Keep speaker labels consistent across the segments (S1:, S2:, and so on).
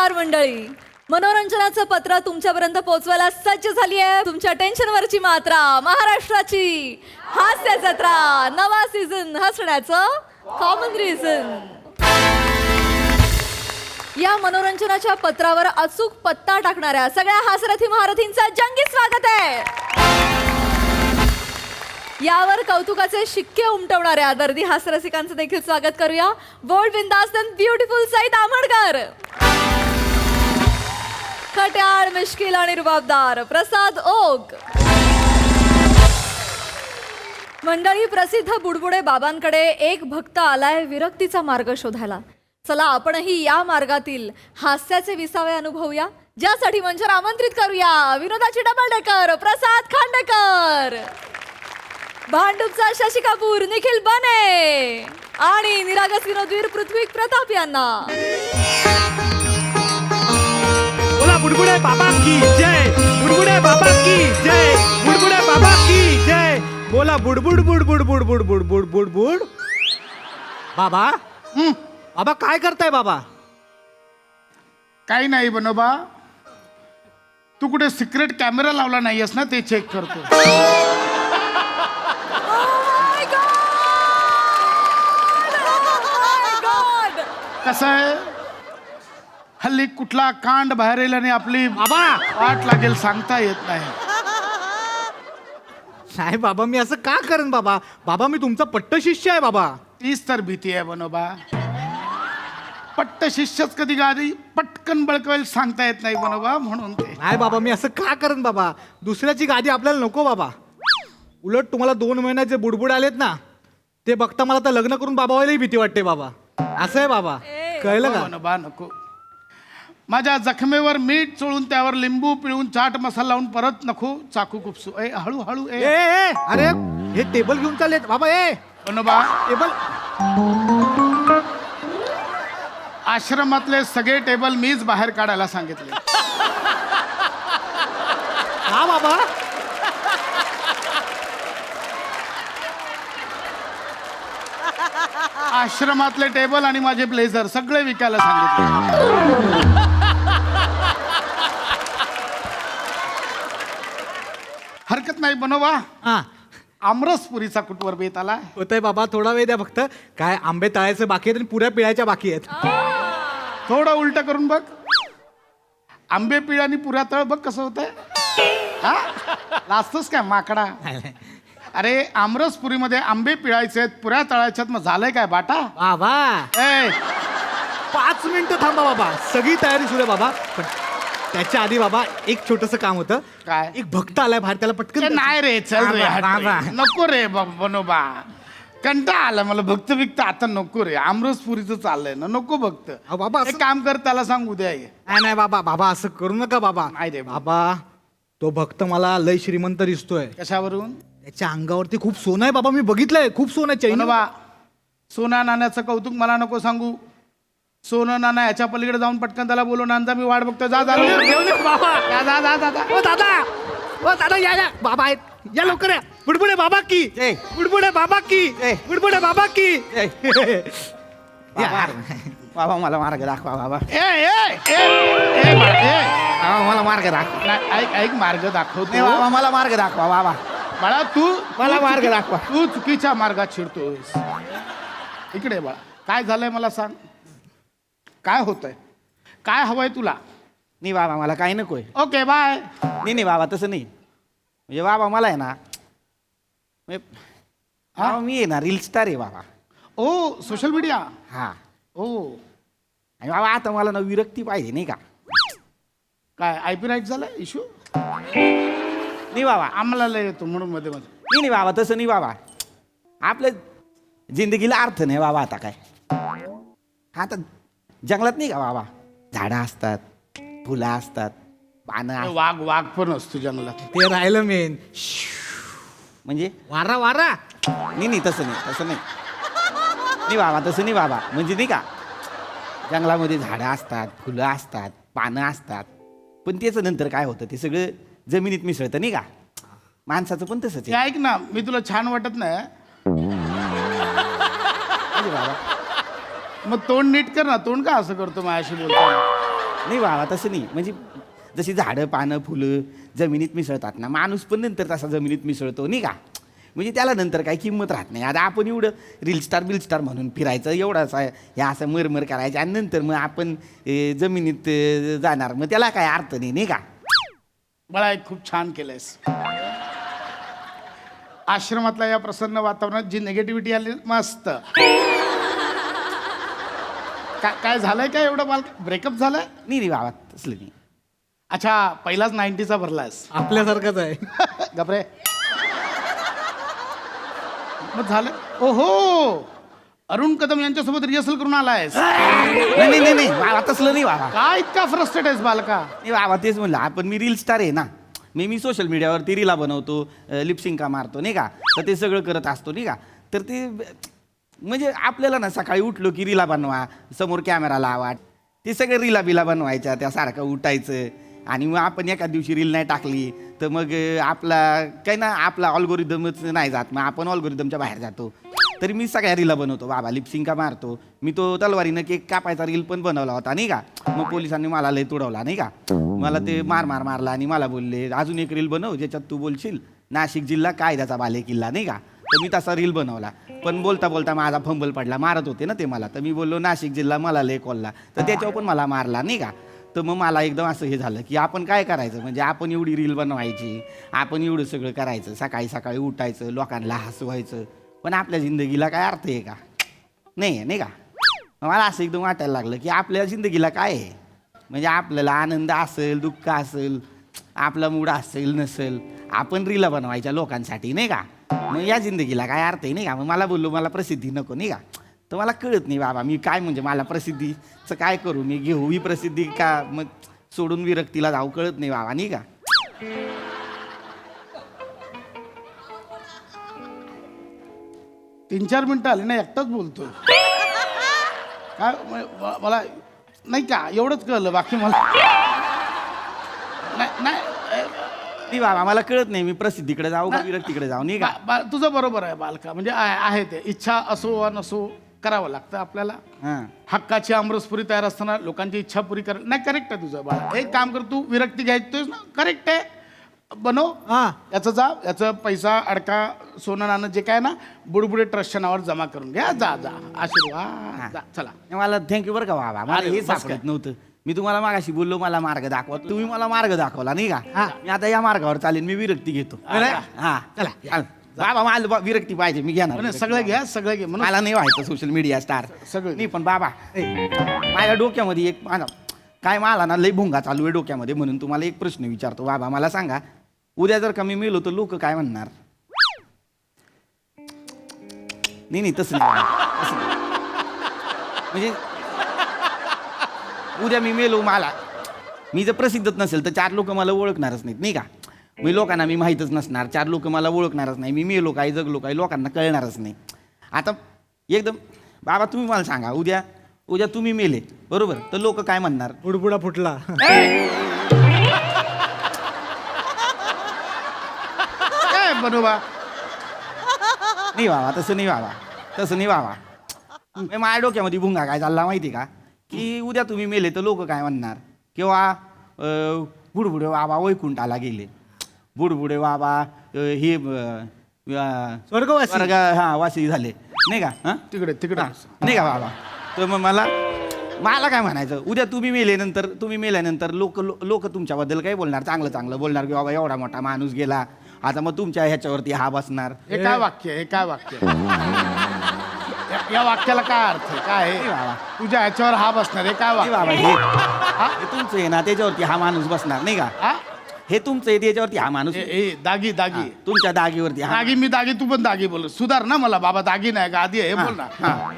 S1: नमस्कार मंडळी. मनोरंजनाचं पत्र तुमच्यापर्यंत पोहोचवायला सज्ज झाली आहे तुमच्या टेन्शनवरची मात्रा, महाराष्ट्राची हास्य जत्रा, नवा सीझन हसण्याचं कॉमन रिझन. या मनोरंजनाच्या पत्रावर अचूक पत्ता टाकणाऱ्या सगळ्या हास्यरथी महारथींचं जंगी स्वागत आहे. यावर कौतुकाचे शिक्के उमटवणाऱ्या दर्दी हास्यरसिकांचं देखील स्वागत करूया. बोल्ड, बिंदास अँड ब्युटिफुल सईद आमोणकर, खट्याळ, मिश्किल आणि रुबाबदार प्रसाद ओक. मंडळी, प्रसिद्ध बुडबुडे बाबांकडे एक भक्त आलाय विरक्तीचा मार्ग शोधायला. चला आपणही या मार्गातील हास्याचे विसावे अनुभवूया. ज्यासाठी मंचावर आमंत्रित करूया विनोदाची डबल डेकर प्रसाद खांडेकर, भांडूपचा शशी कपूर निखिल बने आणि निरागस विनोदवीर पृथ्वी प्रताप यांना.
S2: बोला बुडबुडे बाबा की जय, बुडबुडे बाबा की जय, बुडबुडे बाबा की जय. बोला बुडबुड बुडबुड बुडबुड बुडबुड बुडबुड. बाबा बाबा काय करताय बाबा?
S3: काही नाही बनोबा, तू कुठे सिक्रेट कॅमेरा लावला नाहीयेस ना, ते चेक करतो. कसं आहे, हल्ली कुठला कांड बाहेर येईल आणि आपली
S2: बाबा
S3: वाट लागेल सांगता येत नाही.
S2: नाही बाबा, मी असं का करेन बाबा? बाबा मी तुमचा पट्ट शिष्य आहे बाबा.
S3: तीच तर भीती आहे बनोबा. पट्ट शिष्यच कधी गाडी पटकन बळकवेल सांगता येत नाही बनोबा, म्हणून ते.
S2: नाही बाबा, मी असं का करेन बाबा? दुसऱ्याची गादी आपल्याला नको बाबा. उलट तुम्हाला 2 महिन्यात जे बुडबुड आलेत ना, ते बघता मला तर लग्न करून बाबा व्हायलाही भीती वाटते बाबा. असं आहे बाबा, कळलं का?
S3: बनोबा नको. माझ्या जखमेवर मीठ चोळून त्यावर लिंबू पिळून चाट मसाला लावून परत नको चाकू खुपसू. ए हळूहळू
S2: ए ए, अरे हे टेबल घेऊन चालले बाबा. ए
S3: बनोबा,
S2: टेबल.
S3: आश्रमातले सगळे टेबल मीच बाहेर काढायला सांगितले.
S2: हा बाबा.
S3: आश्रमातले टेबल आणि माझे ब्लेझर सगळे विकायला सांगितले. हरकत नाही बनोबा.
S2: हा
S3: आमरसपुरीचा कुटवर बेत आला.
S2: होतंय बाबा, थोडा वेळ द्या फक्त. काय आंबे तळायचे बाकी आहेत आणि पुऱ्या पिळायच्या बाकी आहेत.
S3: थोडं उलट करून बघ. आंबे पिळ आणि पुऱ्या तळ बघ कसं होतंय. हा लाजतोस काय माकडा? अरे आमरसपुरीमध्ये आंबे पिळायचे आहेत, पुऱ्या तळायच्यात, मग झालंय काय बाटा?
S2: बाबा
S3: ए
S2: 5 मिनिटं थांबा बाबा, सगळी तयारी सुरू आहे बाबा. पण त्याच्या आधी बाबा एक छोटस काम होतं.
S3: काय?
S2: एक भक्त आलाय बाहेर, त्याला
S3: ते
S2: पटकन.
S3: नाही रे, चल रे,
S2: बाबा,
S3: हट रे.
S2: बाबा.
S3: नको रे बनोबा, कंटाळा आला मला भक्त बिक्त आता नको रे. आमरसपुरीचं चाललंय ना, नको भक्त.
S2: अहो बाबा,
S3: एक
S2: असं-
S3: काम कर, त्याला सांग उद्या ये.
S2: नाही नाही बाबा, बाबा असं करू नका बाबा.
S3: नाही रे.
S2: बाबा, तो भक्त मला लय श्रीमंत दिसतोय.
S3: कशावरून?
S2: त्याच्या अंगावरती खूप सोनं आहे बाबा, मी बघितलंय, खूप सोनं आहे. चैन.
S3: बनोबा, सोना नाण्याचं कौतुक मला नको सांगू. सोनं नाना याच्या पलीकडे जाऊन पटकन त्याला बोलून आणजा, मी वाट बघतो. जा जा
S2: बाबा.
S3: जा जा जा जा जा.
S2: ओ दादा, ओ दादा, या या बाबा आहेत, या लवकर या. बुडबुडे बाबा की
S4: जय.
S2: बुडबुडे बाबा की बुडबुडे बाबा की.
S4: बाबा बाबा मला मार्ग दाखवा बाबा.
S3: ए ए ए ए
S4: बाबा मला मार्ग दाखवा.
S3: नाही, ऐक ऐक, मार्ग
S4: नाही
S3: दाखवतो.
S4: बाबा मला मार्ग दाखवा बाबा.
S3: बाळा तू
S4: मला मार्ग
S3: चुकी-
S4: दाखवा.
S3: तू चुकीच्या मार्गात शिरतोस. इकडे बाळा, काय झालंय मला सांग. काय होतंय, काय हवंय तुला?
S4: नाही बाबा मला काही नकोय.
S3: Okay bye.
S4: नाही बाबा तसं नाही. म्हणजे बाबा मला आहे ना, बाबा मी आहे ना रील स्टार आहे बाबा.
S3: ओ सोशल मीडिया.
S4: हा.
S3: ओ
S4: आणि बाबा आता मला ना विरक्ती पाहिजे नाही का?
S3: काय आयपी राईट झालं इश्यू?
S4: नाही बाबा.
S3: आम्हाला लय येतो म्हणून मध्ये मध्ये.
S4: नाही बाबा तसं नाही बाबा. आपल्या जिंदगीला अर्थ नाही बाबा. आता काय, आता जंगलात नाही का बाबा, झाडं असतात, फुलं असतात, पानं असतात.
S3: वाघ वाघ पण असतो जंगलात.
S2: ते राहिलं मेन.
S4: म्हणजे
S2: वारा वारा.
S4: नाही तसं नाही, तसं नाही. नाही बाबा तसं नाही बाबा. म्हणजे नाही का, जंगलामध्ये झाडं असतात, फुलं असतात, पानं असतात, पण त्याचं नंतर काय होतं ते सगळं जमिनीत मिसळतं नाही का? माणसाचं पण तसंच
S3: ते
S4: आहे.
S3: ऐक ना, मी तुला छान वाटत नाही?
S4: अरे बाबा
S3: मग तोंड नीट कर ना. तोंड का असं करतो माझ्याशी बोलताना?
S4: नाही बाबा तसं नाही. म्हणजे जशी झाडं पानं फुलं जमिनीत मिसळतात ना, माणूस पण नंतर तसा जमिनीत मिसळतो नाही का. म्हणजे त्याला नंतर काही किंमत राहत नाही. आता आपण एवढं बिलस्टार म्हणून फिरायचं एवढंच हे असं मरमर करायचं आणि नंतर मग आपण जमिनीत जाणार, मग त्याला काय अर्थ नाही का.
S3: बाळा एक खूप छान केलंयस. आश्रमातल्या या प्रसन्न वातावरणात जी निगेटिव्हिटी आली मस्त. काय झालंय काय एवढं बाल ब्रेकअप झालंय?
S4: नाही बाबा तसलं नाही.
S3: अच्छा पहिलाच 90चा भरलायस.
S2: आपल्यासारखंच आहे.
S3: गपरे. मग झालं. ओहो अरुण कदम यांच्यासोबत रिहर्सल करून आलायस.
S4: नाही बाबा तसलं नाही बाबा.
S3: काय इतका फ्रस्ट्रेट आहेस बालका?
S4: नाही बाबा तेच म्हणलं, आपण मी रील स्टार आहे ना. मी सोशल मीडियावरती रीला बनवतो, लिपसिंका मारतो नाही का, तर ते सगळं करत असतो नाही का. तर ते म्हणजे आपल्याला ना सकाळी उठलो की रीला बनवा, समोर कॅमेरा लावा, ते सगळं रीला बिला बनवायच्या, त्या सारखं उठायचं. आणि मग आपण एका दिवशी रील नाही टाकली तर मग आपला काही ना आपला ऑल्गोरिदमच नाही जात, मग आपण ऑल्गोरिदमच्या बाहेर जातो. तरी मी सगळ्या रीला बनवतो बाबा, लिपसिंका मारतो. मी तो तलवारीनं केक कापायचा रील पण बनवला होता नाही का. मग पोलिसांनी मला लय तुडवला नाही का. मला ते मारला आणि मला बोलले अजून एक रील बनव ज्याच्यात तू बोलशील नाशिक जिल्हा कायद्याचा बालेकिल्ला नाही का. तर मी तसा रील बनवला, पण बोलता बोलता माझा फंबल पडला. मारत होते ना ते मला, तर मी बोललो नाशिक जिल्हा मला लय कोल्ला, तर त्याच्यावर पण मला मारला नाही का. तर मग मला एकदम असं हे झालं की आपण काय करायचं, म्हणजे आपण एवढी रील बनवायची, आपण एवढं सगळं करायचं, सकाळी सकाळी उठायचं, लोकांना हसवायचं, पण आपल्या जिंदगीला काय अर्थ आहे का? नाही आहे नाही का. मला असं एकदम वाटायला लागलं की आपल्या जिंदगीला काय आहे, म्हणजे आपल्याला आनंद असेल दुःख असेल, आपला मूड असेल नसेल, आपण रीला बनवायच्या लोकांसाठी नाही का. मग या जिंदगीला काय अर्थ आहे नाही का. मग मला बोललो मला प्रसिद्धी नको नाही का. तर मला कळत नाही बाबा मी काय, म्हणजे मला प्रसिद्धीचं काय करू, मी घेऊ ही प्रसिद्धी का मग सोडून विरक्तीला जाऊ, कळत नाही बाबा नाही का.
S3: 3-4 मिनिटं आली ना एकटाच बोलतो. काय मला नाही का एवढंच कळलं, बाकी मला नाही.
S4: नाही बाबा मला कळत नाही मी प्रसिद्धीकडे जाऊ का विरक्तीकडे जाऊ नाही का.
S3: तुझं बरोबर आहे बालका, म्हणजे आहे ते इच्छा असो वा नसो करावं लागतं आपल्याला.
S4: हां
S3: हक्काची आमरसपुरी तयार असताना लोकांची इच्छा पुरी कर. नाही करेक्ट आहे तुझं बाळा. एक काम कर, तू विरक्ती घ्यायचोस ना, करेक्ट आहे, बनव.
S2: हा
S3: याचं जा, याचं पैसा अडका सोनं नाणं जे काय ना बुडबुडे ट्रस्टच्या नावावर जमा करून घ्या. जा आशीर्वाद जा. चला
S4: मला थँक्यू बरं का बाबा, मला
S3: अरे,
S4: हे
S3: बस
S4: सापडत
S3: काय.
S4: नव्हतं. मी तुम्हाला मागाशी बोललो मला मार्ग दाखवा, तुम्ही मला मार्ग दाखवला नाही का. मी आता या मार्गावर चालेल, मी विरक्ती घेतो.
S3: अरे.
S4: हा चला बाबा मला विरक्ती पाहिजे, मी घेणार
S3: पण
S4: विरक्ती.
S3: सगळं घ्या, सगळं घे म्हणून
S4: मला नाही व्हायचं सोशल मीडिया स्टार
S3: सगळं.
S4: नाही. पण बाबा माझ्या डोक्यामध्ये एक काय मला ना लई भुंगा चालू आहे डोक्यामध्ये, म्हणून तुम्हाला एक प्रश्न विचारतो बाबा. मला सांगा उद्या जर का मी मेलो तर लोक काय म्हणणार? नाही तसं नाही बाबा, तसं नाही. म्हणजे उद्या मी मेलो, मी जर प्रसिद्धच नसेल तर 4 लोक मला ओळखणारच नाहीत नाही का. मी लोकांना मी माहीतच नसणार, 4 लोक मला ओळखणारच नाही. मी मेलो काय जगलो काय लोकांना कळणारच नाही. आता एकदम बाबा तुम्ही मला सांगा उद्या तुम्ही मेले बरोबर, तर लोक काय म्हणणार?
S2: बुडबुडा फुटला.
S3: काय बनवा.
S4: नाही बाबा तसं नाही बाबा. माझ्या डोक्यामध्ये भुंगा काय चालला माहिती का, की उद्या तुम्ही मेले तर लोक काय म्हणणार, किंवा बुडबुडे बाबा वैकुंठाला गेले, बुडबुडे बाबा हे
S2: स्वर्गवासी.
S4: स्वर्ग वासी झाले नाही का. हां
S3: तिकडे
S4: नाही का बाबा. तर मग मला काय म्हणायचं, उद्या तुम्ही मेल्यानंतर लोक तुमच्याबद्दल काय बोलणार, चांगलं बोलणार, की बाबा एवढा मोठा माणूस गेला, आता मग तुमच्या ह्याच्यावरती हा बसणार.
S3: हे काय वाक्य या वाक्याला काय अर्थ आहे, काय
S4: नाही
S3: आहे?
S4: बाबा.
S3: तुझ्या ह्याच्यावर हा बसणार आहे काय
S4: नाही बाबा
S3: वाक्य?
S4: हे तुमचं आहे ना, त्याच्यावरती हा माणूस बसणार नाही का.
S3: हा?
S4: हे तुमचं आहे त्याच्यावरती हा माणूस,
S3: दागी
S4: तुमच्या दागीवरती हा.
S3: दागी मी दागी, तू पण दागी बोल. सुधार ना मला बाबा, दागी नाही गादी आहे, हे बोल ना.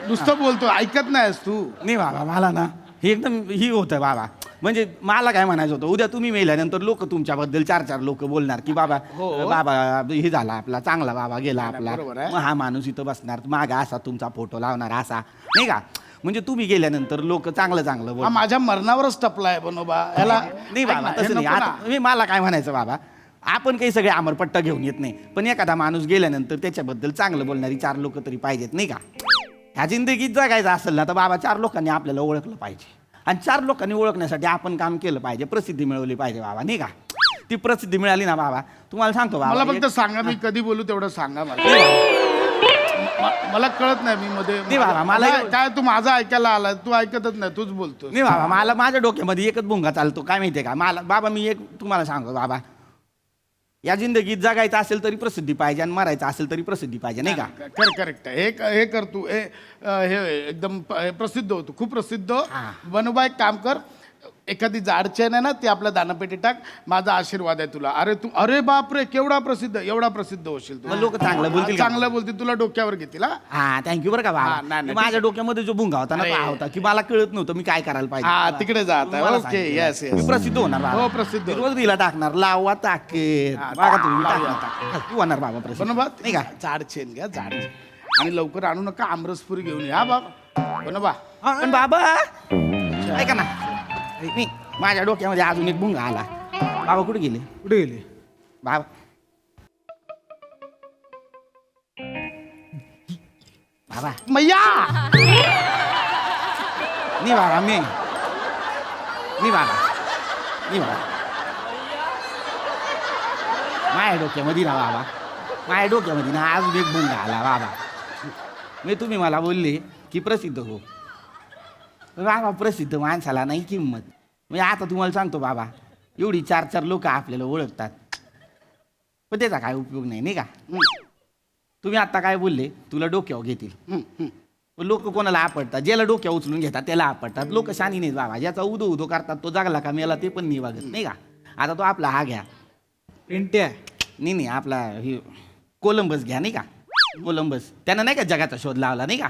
S3: नुसतं बोलतो, ऐकत नाहीस तू.
S4: नाही बाबा मला ना हे एकदम ही होतं बाबा. म्हणजे मला काय म्हणायचं होतं, उद्या तुम्ही मेल्यानंतर लोक तुमच्याबद्दल 4 लोक बोलणार, की बाबा बाबा हे झाला आपला चांगला बाबा गेला आपला,
S3: बरोबर आहे.
S4: मग हा माणूस इथं बसणार मागा असा तुमचा फोटो लावणार असा नाही का. म्हणजे तुम्ही गेल्यानंतर लोक चांगलं
S3: हा
S4: बोल.
S3: माझ्या मरणावरच टपलाय बनोबा याला.
S4: नाही बाबा तसं नाही. आता मला काय म्हणायचं बाबा, आपण काही सगळे अमरपट्टा घेऊन येत नाही, पण एखादा माणूस गेल्यानंतर त्याच्याबद्दल चांगलं बोलणारी 4 लोक तरी पाहिजेत नाही का. ह्या जिंदगीत जगायचं असेल ना तर बाबा 4 लोकांनी आपल्याला ओळखलं पाहिजे. आणि 4 लोकांनी ओळखण्यासाठी आपण काम केलं पाहिजे, प्रसिद्धी मिळवली पाहिजे बाबा, नाही का? ती प्रसिद्धी मिळाली ना बाबा, तुम्हाला सांगतो
S3: मला
S4: बाबा,
S3: फक्त सांगा मी कधी बोलू तेवढं सांगा मला.
S4: नाही बाबा,
S3: मला कळत नाही मी मध्ये
S4: नाही बाबा, मला-
S3: काय तू माझा ऐकायला आला, तू ऐकतच नाही, तूच बोलतो.
S4: नाही बाबा, मला माझ्या डोक्यामध्ये एकच भुंगा चालतो, काय माहितीये का मला बाबा, मी एक तुम्हाला सांगतो बाबा, या जिंदगीत जगायचं असेल तरी प्रसिद्धी पाहिजे आणि मरायचं असेल तरी प्रसिद्धी पाहिजे, नाही का?
S3: करेक्ट. हे कर तू, हे एकदम प्रसिद्ध होतो, खूप प्रसिद्ध हो.
S4: हा.
S3: बनोबा एक काम कर, एखादी जाड चेन आहे ना ती आपल्या दानापेटी टाक, माझा आशीर्वाद आहे तुला. अरे बापरे केवढा प्रसिद्ध, एवढा प्रसिद्ध होशील तू.
S4: मग लोक चांगलं बोलतील का?
S3: चांगलं बोलतील, तुला डोक्यावर घेतील.
S4: हा, थँक्यू बरं का
S3: हा,
S4: बाबा.
S3: नाही, नाही,
S4: माझ्या डोक्यामध्ये जो भुंगा होता ना तो
S3: अरे.
S4: हा होता की मला कळत नव्हतं मी काय करायला पाहिजे.
S3: हा, तिकडे जा आता.
S4: तुम्हाला
S3: ओके,
S4: सांगितलं.
S3: Yes, yes.
S4: मी प्रसिद्ध होणार बाबा.
S3: हो, प्रसिद्ध.
S4: मी रोज दिला टाकणार, लावा टाकेत
S3: हा,
S4: बघा तुम्ही,
S3: लावूया
S4: टाकणार. हा, तू होणार बाबा प्रसिद्ध,
S3: बनोबा
S4: नाही का?
S3: जाड चेन घ्या, जाड चेन. आणि लवकर आणू नका, आमरसपुरी घेऊन या बाबा. बनोबा
S4: पण बाबा ऐका ना, मी माझ्या डोक्यामध्ये अजून एक भुंगा आला. बाबा कुठे गेले?
S2: कुठे गेले?
S4: बाबा बाबा
S3: मैया
S4: नाही बाबा, मी बाबा माझ्या डोक्यामध्ये ना बाबा, माझ्या डोक्यामध्ये ना अजून एक भुंगा आला बाबा. मी तुम्ही मला बोलले की प्रसिद्ध हो बाबा, प्रसिद्ध माणसाला नाही किंमत. म्हणजे आता तुम्हाला सांगतो बाबा, एवढी 4 लोक आपल्याला ओळखतात, पण त्याचा काय उपयोग नाही, नाही का? तुम्ही आता काय बोलले, तुला डोक्यावर घेतील. लोक कोणाला आपडतात, ज्याला डोक्यावर उचलून घेतात त्याला आपडतात. लोक शानी नाहीत बाबा, ज्याचा उदो उदो करतात तो जगला का मेला ते पण नाही वागत, नाही का? आता तो आपला हा घ्या,
S2: इंट्या.
S4: नाही आपला हे कोलंबस घ्या, नाही का? कोलंबस त्यानं नाही का जगाचा शोध लावला, नाही का?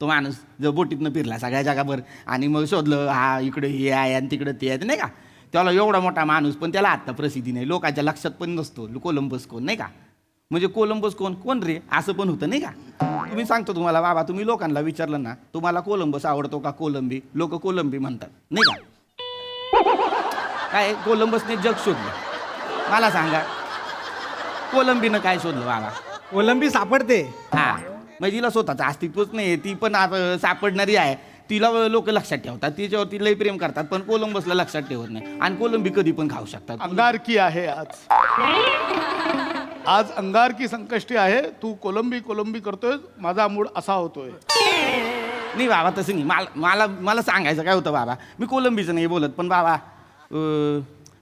S4: तो माणूस जो बोटीतनं फिरला सगळ्या जगाभर आणि मग शोधलं हा इकडे हे आहे आणि तिकडे ते आहे, नाही का? त्याला एवढा मोठा माणूस पण त्याला आत्ता प्रसिद्धी नाही, लोकांच्या लक्षात पण नसतो कोलंबस कोण, नाही का? म्हणजे कोलंबस कोण रे असं पण होतं, नाही का? तुम्ही सांगतो तुम्हाला बाबा, तुम्ही लोकांना विचारलं ना तुम्हाला कोलंबस आवडतो का कोलंबी, लोक कोलंबी म्हणतात, नाही का? काय कोलंबसने जग शोधलं, मला सांगा कोलंबीनं काय शोधलं बाबा?
S2: कोलंबी सापडते.
S4: हा, म्हणजे तिला स्वतःचं अस्तित्वच नाही, ती पण आता सापडणारी आहे, तिला लोक लक्षात ठेवतात, तिच्यावरती लय प्रेम करतात, पण कोलंबसला लक्षात ठेवत नाही. आणि कोलंबी कधी पण खाऊ शकतात.
S3: अंगारकी आहे आज अंगारकी संकष्टी आहे. तू कोलंबी करतोय, माझा मूड असा होतोय.
S4: नाही बाबा तसं नाही, मला सांगायचं काय होतं बाबा, मी कोलंबीचं नाही बोलत, पण बाबा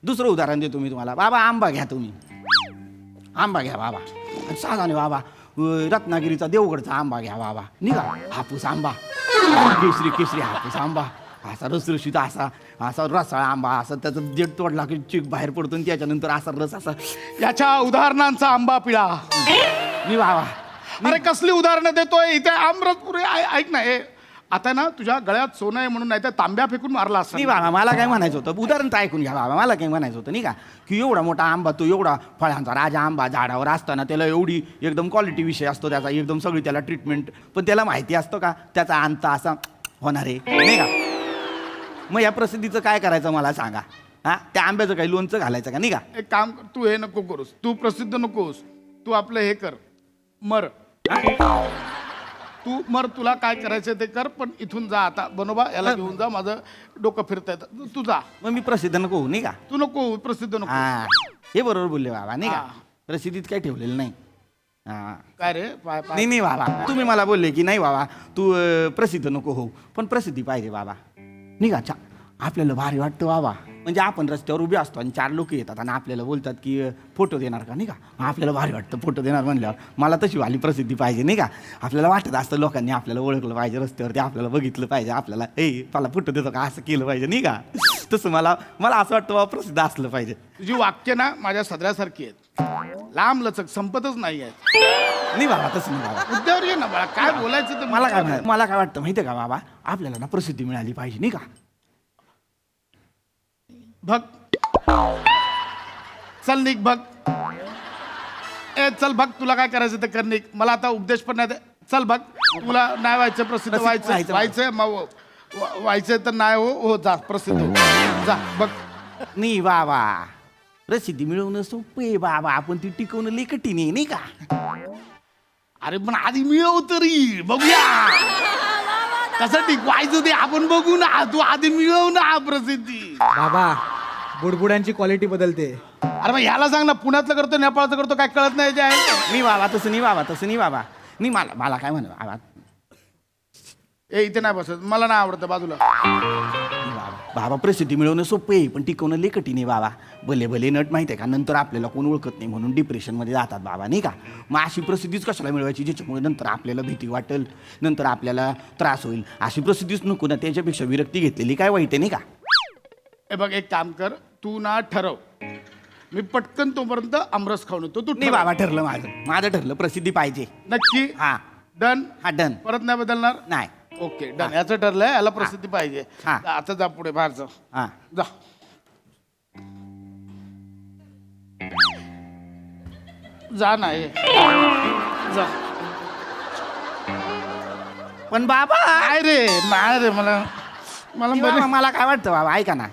S4: दुसरं उदाहरण देतो मी तुम्हाला. बाबा आंबा घ्या, तुम्ही आंबा घ्या बाबा, आणि सांगा नाही बाबा रत्नागिरीचा देवगडचा आंबा घ्या बाबा, निघा हापूस आंबा, केशरी हापूस आंबा, असा रसरशीत असा रसाळा आंबा, असा त्याचं जेट तोडला की चिक बाहेर पडतो आणि त्याच्यानंतर असा रस असा.
S3: याच्या उदाहरणांचा आंबा पिळा.
S4: मी बाबा
S3: अरे कसली उदाहरणं देतोय इथे. आमरसपुरी ऐक ना, हे आता ना तुझ्या गळ्यात सोनं आहे म्हणून, नाही तर तांब्या फेकून मारला असता.
S4: नाही बाबा, मला काय म्हणायचं होतं, उदाहरण तर ऐकून घ्या बाबा. मला काय म्हणायचं होतं नाही का, की एवढा मोठा आंबा, तो एवढा फळांचा राजा आंबा झाडावर असताना त्याला एवढी एकदम क्वालिटी विषय असतो त्याचा, एकदम सगळी त्याला ट्रीटमेंट, पण त्याला माहिती असतं का त्याचा अंत असा होणार आहे, नाही का? मग या प्रसिद्धीचं काय करायचं मला सांगा. हा, त्या आंब्याचं काही लोणचं घालायचं का, नाही का?
S3: एक काम कर, तू हे नको करूस, तू प्रसिद्ध नकोस, तू आपलं हे कर, मर. तू मर, तुला काय करायचं ते कर, पण इथून जा आता. बनोबा याला घेऊन जा, माझं डोकं फिरतंय. तू जा,
S4: मग मी प्रसिद्ध नको होऊ, नाही का?
S3: तू नको प्रसिद्ध नको.
S4: हा, हे बरोबर बोलले बाबा, नाही का?
S3: हा.
S4: प्रसिद्धीत काही ठेवलेलं नाही. हा,
S3: काय रे पाय
S4: नाही नाही बाबा, तुम्ही मला बोलले की नाही बाबा तू प्रसिद्ध नको हो, पण प्रसिद्धी पाहिजे बाबा, निघा. आपल्याला भारी वाटतं बाबा, म्हणजे आपण रस्त्यावर उभे असतो आणि 4 लोक येतात आणि आपल्याला बोलतात की फोटो देणार का, नाही का? आपल्याला भारी वाटतं फोटो देणार म्हणल्यावर. मला तशी वाली प्रसिद्धी पाहिजे, नाही का? आपल्याला वाटत असतं लोकांनी आपल्याला ओळखलं पाहिजे, रस्त्यावरती आपल्याला बघितलं पाहिजे, आपल्याला मला फोटो देतो का असं केलं पाहिजे, नाही का? तसं मला असं वाटतं बाबा प्रसिद्ध असलं पाहिजे.
S3: तुझी वाक्य ना माझ्या सदऱ्यासारखी आहेत, लांब लचक, संपतच नाही आहेत.
S4: नाही बाबा तसं नाही बाबा,
S3: मुद्द्यावर ये ना बाळा, काय बोलायचं ते
S4: मला काय वाटतं माहिती आहे का बाबा, आपल्याला ना प्रसिद्धी मिळाली पाहिजे, नाही का?
S3: भग चल निघ, भग चल भग, तुला काय करायचं ते कर, निघ. मला आता उपदेश पण नाही चल भग, तुला नाही व्हायचं प्रसिद्ध, व्हायचंय व्हायचंय तर नाही हो जा प्रसिद्ध हो. जा बघ.
S4: नाही बाबा, प्रसिद्धी मिळवणं सोपं आहे बाबा, आपण ती टिकवणं लई कठीण आहे, नाही का?
S3: अरे पण आधी मिळव तरी बघूया. कसं टिकवायचं ते आपण बघू ना, तू आधी मिळव ना प्रसिद्धी.
S2: बाबा बुडबुड्यांची क्वालिटी बदलते.
S3: अरे मग ह्याला सांग ना, पुण्यातलं करतो नेपाळचं करतो काय कळत नाही जे आहे.
S4: नाही बाबा तसं नाही बाबा, तसं नाही बाबा. नाही मला काय म्हणा बाबा.
S3: ए इथे नाही बसत, मला नाही आवडतं बाजूला.
S4: बाबा प्रसिद्धी मिळवणं सोपं आहे पण टिकवणं लई कठीण आहे बाबा. भले भले नट माहिती आहे का, नंतर आपल्याला कोण ओळखत नाही म्हणून डिप्रेशनमध्ये जातात बाबा, नाही का. मग अशी प्रसिद्धीच कशाला मिळवायची ज्याच्यामुळे नंतर आपल्याला भीती वाटेल, नंतर आपल्याला त्रास होईल. अशी प्रसिद्धीच नको ना, त्याच्यापेक्षा विरक्ती घेतलेली काय वाईट आहे, नाही का.
S3: ए बघ एक काम कर, तू ना ठरव, मी पटकन तोपर्यंत आमरस खाऊन येतो. तू
S4: नाही
S3: ठरव.
S4: बाबा ठरलं माझं ठरलं, प्रसिद्धी पाहिजे.
S3: नक्की
S4: हा
S3: डन.
S4: हा डन.
S3: परत नाही बदलणार.
S4: नाही
S3: ओके डन. याचं ठरलंय, याला प्रसिद्धी पाहिजे.
S4: हा.
S3: आता जा पुढे बाहेर जा.
S4: हा
S3: जा. जा नाही जा.
S4: पण बाबा
S3: काय रे, नाही रे, मला मला
S4: बाबा,
S3: बरं.
S4: मला काय वाटतं बाबा ऐका ना.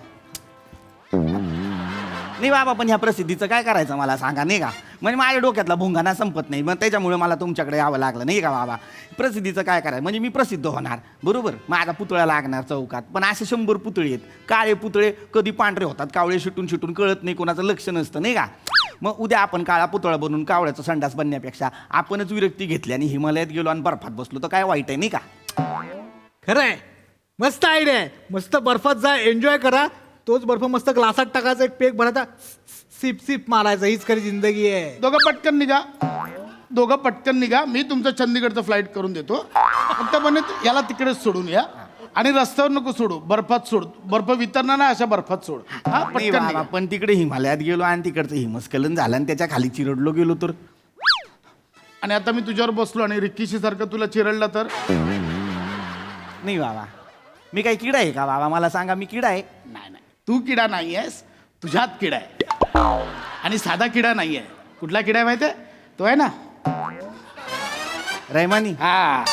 S4: नाही बाबा पण ह्या प्रसिद्धीचं काय करायचं मला सांगा, नाही का. म्हणजे माझ्या डोक्यातला भुंगाणा संपत नाही, मग त्याच्यामुळे मला तुमच्याकडे यावं लागलं, नाही का बाबा. प्रसिद्धीचं काय करायचं म्हणजे मी प्रसिद्ध होणार बरोबर, माझा पुतळा लागणार चौकात. पण असे 100 पुतळे आहेत, काळे पुतळे कधी पांढरे होतात, कावळे शिटून कळत नाही, कोणाचं लक्ष नसतं, नाही का. मग उद्या आपण काळा पुतळा बनवून कावळ्याचा संडास बनण्यापेक्षा आपणच विरक्ती घेतली आणि हिमालयात गेलो आणि बर्फात बसलो तर काय वाईट आहे, नाही का.
S2: खरंय, मस्त आयडिया आहे. मस्त बर्फात जा, एन्जॉय करा. तोच बर्फ मस्त ग्लासात टाकायचा, एक पेक भरायचा, सिप सिप मारायचा. हीच खरी जिंदगी आहे.
S3: दोघं पटकन निघा. मी तुमचं चंदीगडचं फ्लाईट करून देतो. फक्त म्हणे याला तिकडेच सोडून या आणि रस्त्यावर नको सोडू, बर्फात सोड. बर्फ वितरणार ना अशा बर्फात सोड. हा
S4: नाही
S3: पटकन
S4: बाबा,
S3: निघा.
S4: पण तिकडे हिमालयात गेलो आणि तिकडचं हिमस्खलन झालं आणि त्याच्या खाली चिरडलो गेलो तर.
S3: आणि आता मी तुझ्यावर बसलो आणि रिक्कीशी सारखं तुला चिरडला तर.
S4: नाही बाबा, मी काही किडा आहे का बाबा, मला सांगा. मी किडा आहे?
S3: नाही तू किडा नाही आहेस, तुझ्यात किडा आहे. आणि साधा किडा नाही आहे. कुठला किडा आहे माहितीये? तो आहे ना
S4: रैमानी.
S3: हा.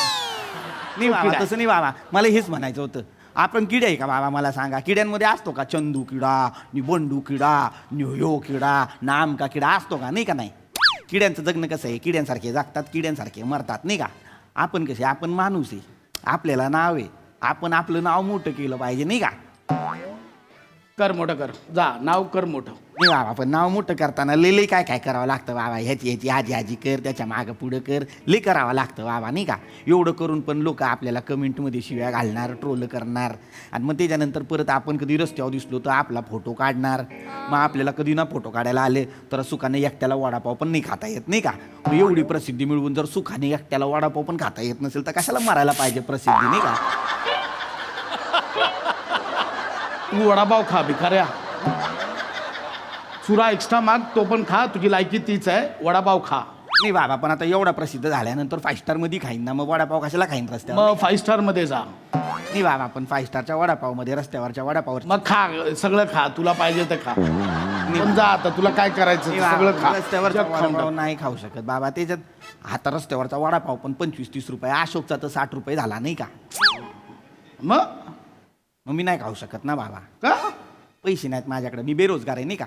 S4: नाही बाबा
S3: किडा.
S4: तसं नाही बाबा, मला हेच म्हणायचं होतं. आपण किडे आहे का बाबा, मला सांगा. किड्यांमध्ये असतो का चंदू किडा, नि बंडू किडा, न्यूयो किडा, नाम का किडा असतो का, नाही का. नाही, किड्यांचं जगणं कसं आहे, किड्यांसारखे जगतात, किड्यांसारखे मरतात, नाही का. आपण कसे, आपण माणूस आहे, आपल्याला नाव आहे, आपण आपलं नाव मोठं केलं पाहिजे, नाही का.
S3: कर मोठं कर, जा नाव कर मोठं.
S4: नाही बाबा, पण नाव मोठं करताना लई काय काय करावं लागतं बाबा. ह्याची आजी कर, त्याच्या मागं पुढं कर, लई करावं लागतं बाबा, नाही का. एवढं करून पण लोक आपल्याला कमेंटमध्ये शिव्या घालणार, ट्रोल करणार. आणि मग त्याच्यानंतर परत आपण कधी रस्त्यावर दिसलो तर आपला फोटो काढणार. मग आपल्याला कधी ना फोटो काढायला आले तर सुखाने एकट्याला वडापाव पण नाही खाता येत, नाही का. मग एवढी प्रसिद्धी मिळवून जर सुखाने एकट्याला वडापाव पण खाता येत नसेल तर कशाला मरायला पाहिजे प्रसिद्धी, नाही का.
S3: तू वडापाव खा भिकाऱ्या. चुरा एक्स्ट्रा माग, तो पण खा, तुझी लायकी तीच आहे. वडापाव खा.
S4: नाही बाबा, पण आता एवढा प्रसिद्ध झाल्यानंतर 5 स्टार मध्ये खाईन ना, मग वडापाव कशाला खाईन रस्त्यावर.
S3: मग 5 स्टार मध्ये जा.
S4: नाही बाबा, पण 5 स्टारच्या वडापावमध्ये रस्त्यावरच्या वडापावर
S3: मग खा, सगळं खा, तुला पाहिजे तर खा. पण जा आता, तुला काय करायचं ते सगळं खा.
S4: रस्त्यावरचा
S3: जग खाऊन
S4: वडापाव
S3: टाक.
S4: नाही खाऊ शकत बाबा. त्याच्यात आता रस्त्यावरचा वडापाव पण 25-30 रुपये, अशोकचा तर 60 रुपये झाला, नाही का.
S3: मग
S4: मी नाही खाऊ शकत ना बाबा,
S3: का?
S4: पैसे नाहीत माझ्याकडे, मी बेरोजगार आहे, नाही का.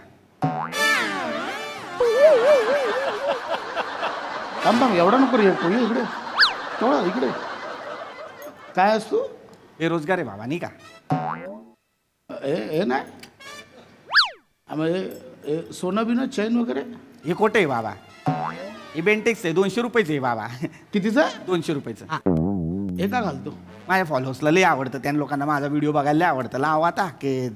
S3: थांब एवढा नको रे, कोणी इकडे थोडं इकडे. काय असतो?
S4: बेरोजगार आहे बाबा, नाही का.
S3: हे नाही सोनं बिनं चैन वगैरे
S4: हे खोटं आहे बाबा. हे बेंटेक्स आहे, 200 रुपयाचं आहे बाबा.
S3: कितीचं?
S4: 200 रुपयाचं.
S3: हे का घालतो?
S4: माझ्या फॉलोअर्सला लय आवडतं, त्या लोकांना माझा व्हिडिओ बघायला लय आवडतं. लावा ताकेत.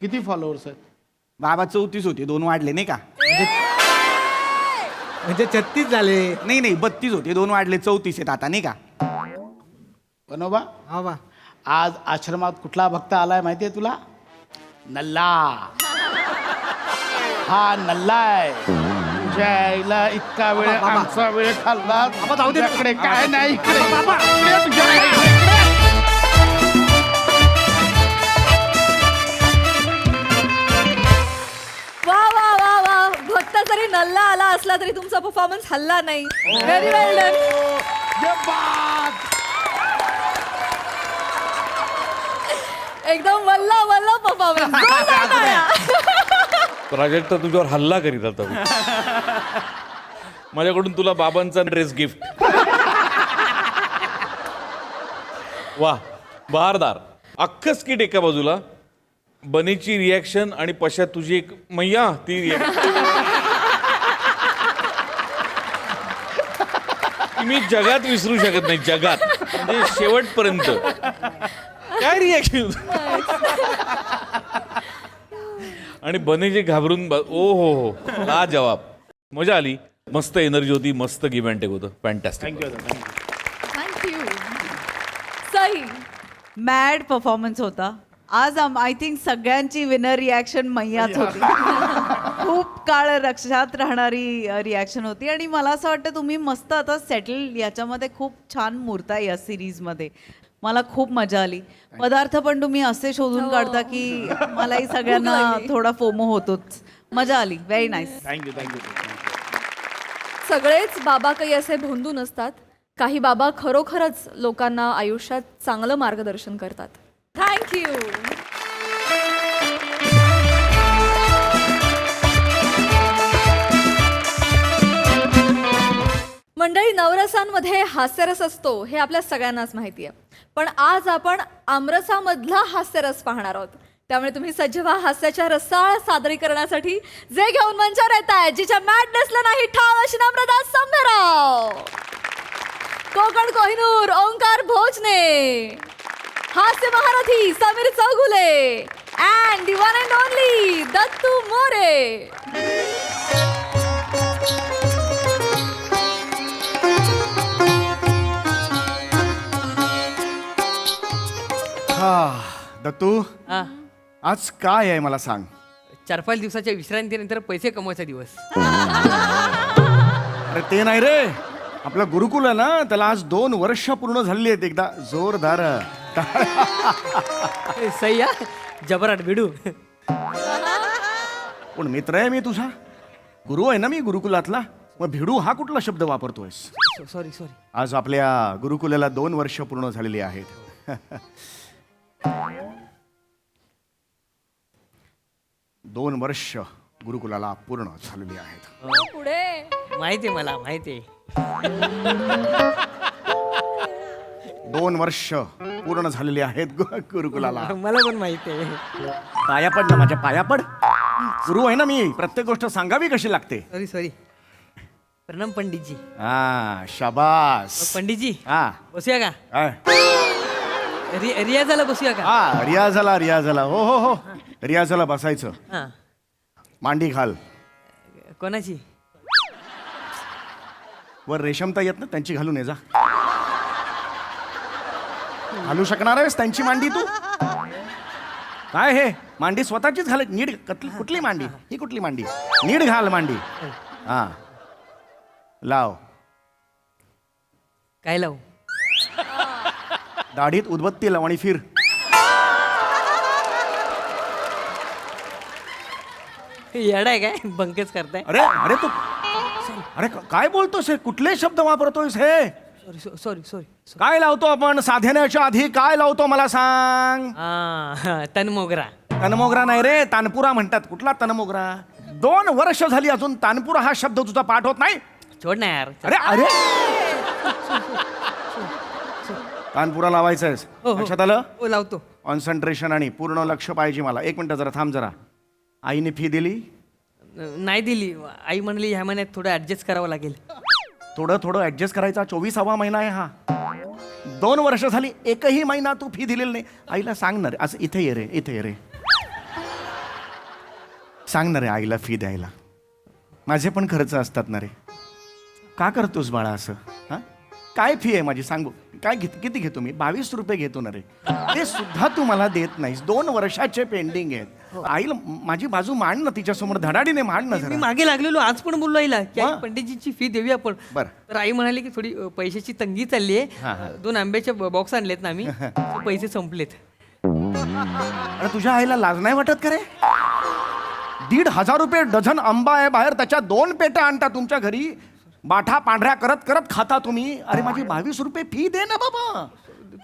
S3: किती फॉलोअर्स आहेत?
S4: बाबा 34 होते, 2 वाढले, नाही का.
S2: म्हणजे 36 झाले.
S4: नाही 32 होते, 2 वाढले, 34 आहेत आता, नाही का.
S3: बनोबा,
S2: हा वा.
S3: आज आश्रमात कुठला भक्त आलाय माहितीये तुला? नल्ला. हा नल्ला आहे. तुझ्या आईला इतका वेळ आमचा वेळ खाल्ला. तुझ्याकडे काय नाही इकडे. इकडे तुझ्या आईकडे.
S1: वा वा वा वा, भक्त जरी नल्ला आला असला तरी तुमचा परफॉर्मन्स हल्ला नाही. व्हेरी वेल डन.
S3: ये बात.
S1: एकदम वल्ला वल्ला परफॉर्मन्स.
S5: प्राजक्त तुझ्यावर हल्ला करीत आता. माझ्याकडून तुला बाबांचा ड्रेस गिफ्ट. वा, बहारदार. अख्खं स्किट एका बाजूला, बनीची रिॲक्शन आणि पश्चात तुझी एक मैया ती मी जगात विसरू शकत नाही, जगात म्हणजे शेवटपर्यंत. काय रिॲक्शन आणि बनीची घाबरून ओ हो, ला जवाब. मजा आली, मस्त एनर्जी होती, मस्त गिव्ह अँड टेक होतं. Fantastic.
S1: Thank you. Sai,
S6: mad performance होता आज. आय थिंक सगळ्यांची विनर रिॲक्शन मैयाच होती. खूप काळ लक्षात राहणारी रिॲक्शन होती आणि मला असं वाटतं तुम्ही मस्त आता सेटल याच्यामध्ये खूप छान मुरताय या सिरीजमध्ये. मला खूप मजा आली. पदार्थ पण तुम्ही असे शोधून काढता की मलाही सगळ्यांना थोडा फोमो होतोच. मजा आली. Very nice.
S3: थँक्यू.
S1: सगळेच बाबा काही असे भोंदू नसतात. काही बाबा खरोखरच लोकांना आयुष्यात चांगलं मार्गदर्शन करतात. थँक्यू. मंडळी, नवरसांमध्ये हास्यरस असतो हे आपल्या सगळ्यांनाच माहिती आहे. पण आज आपण आमरसामधला हास्यरस पाहणार आहोत. त्यामुळे तुम्ही सज्ज व्हा हास्याच्या रसाळ सादरीकरणासाठी. जे घेऊन मंचावर येत आहेत, जिच्या मॅडनेसला नाही ठाव अशी नम्रता संभेराव, कोकण कोहिनूर ओंकार भोजने, हास्य महारथी Sameer Chougule and the one and only Dattu More.
S7: Dattu,
S8: हा,
S7: आज काय आहे मला सांग.
S8: 4-5 दिवसाच्या विश्रांतीनंतर पैसे कमवायचा दिवस.
S7: अरे ते नाही रे, आपला गुरुकुल आहे ना, त्याला आज 2 वर्ष पूर्ण झालेली आहेत. एकदा जोरदार
S8: सह्या जबराट भिडू.
S7: पण मित्र आहे मी तुझा, गुरु आहे ना मी गुरुकुलातला. मग भिडू हा कुठला शब्द वापरतोयस?
S8: सॉरी.
S7: आज आपल्या गुरुकुलाला 2 वर्ष पूर्ण झालेली आहेत. 2 वर्ष गुरुकुलाला पूर्ण झालेली आहेत.
S1: पुढे
S8: माहिती आहे मला, माहिती आहे.
S7: 2 वर्ष पूर्ण झालेली आहेत गुरुकुलाला.
S8: मला पण माहिती आहे.
S7: पाया पड ना माझ्या, पाया पड. गुरु आहे ना मी, प्रत्येक गोष्ट सांगावी कशी लागते.
S8: सॉरी. प्रणाम पंडितजी.
S7: हा, शाबास.
S8: पंडितजी
S7: हा
S8: बसूया का?
S7: काय?
S8: रियाजाला बसूया का?
S7: हा, रियाजाला. हो, रियाजाला बसायचं.
S8: हा.
S7: मांडी घाल.
S8: कोणाची?
S7: वर रेशमता येत ना, त्यांची घालून ये जा. घालू शकणार आहेस त्यांची मांडी तू? काय हे मांडी स्वतःचीच घाल. नीट कुठली मांडी ही? कुठली मांडी? नीट घाल मांडी. हा, लाव.
S8: काय लावू?
S7: दाढीत उदबत्ती लाव आणि फिर.
S8: येडा आहे काय? बंकेच करताय.
S7: अरे तू काय बोलतोस हे? कुठले शब्द वापरतोयस हे?
S8: सॉरी.
S7: काय लावतो आपण साधण्याच्या आधी? काय लावतो मला सांग.
S8: तनमोगरा.
S7: तनमोगरा नाही रे, तानपुरा म्हणतात. कुठला तनमोगरा? 2 वर्ष झाली अजून तानपुरा हा शब्द तुझा पाठ होत नाही.
S8: सोड ना यार.
S7: अरे तानपुरा लावायचा आहेस?
S8: हो.
S7: लक्षात आलं?
S8: हो, लावतो.
S7: कॉन्सन्ट्रेशन आणि पूर्ण लक्ष पाहिजे मला. 1 मिनिट जरा थांब जरा. आईने फी दिली?
S8: नाही दिली. आई म्हणली ह्या महिन्यात थोडं ऍडजस्ट करावं लागेल.
S7: थोडं ऍडजस्ट करायचा. 24वा महिना आहे हा. 2 वर्ष झाली, एकही महिना तू फी दिलेली नाही. आईला सांग ना रे, असं इथे ये रे. सांग ना रे आईला फी द्यायला. माझे पण खर्च असतात ना रे. का करतोस बाळा असं? हा, काय फी आहे माझी सांग. काय किती घेतो मी? 22 रुपये घेतो ना रे. ते सुद्धा तू मला देत नाहीस. 2 वर्षाचे पेंडिंग आहेत. आईला माझी बाजू मांड ना, तिच्यासमोर धडाडीने मांड ना
S8: मी
S7: जरा.
S8: मागे लागलेलो, आज पण बोललो आईला की आई
S7: हा.
S8: पंडितजीची फी देऊया आपण.
S7: बरं.
S8: तर आई म्हणाली की थोडी पैशाची तंगी चालली आहे. 2 आंब्याचे बॉक्स आणलेत ना आम्ही, ते पैसे संपलेत.
S7: अरे तुझ्या आईला लाज नाही वाटत का रे? 1,500 रुपये डझन आंबा आहे बाहेर, त्याच्या 2 पेट्या आणता तुमच्या घरी. बाठा पांढऱ्या करत खाता तुम्ही. अरे माझी 22 रुपये फी दे ना बाबा.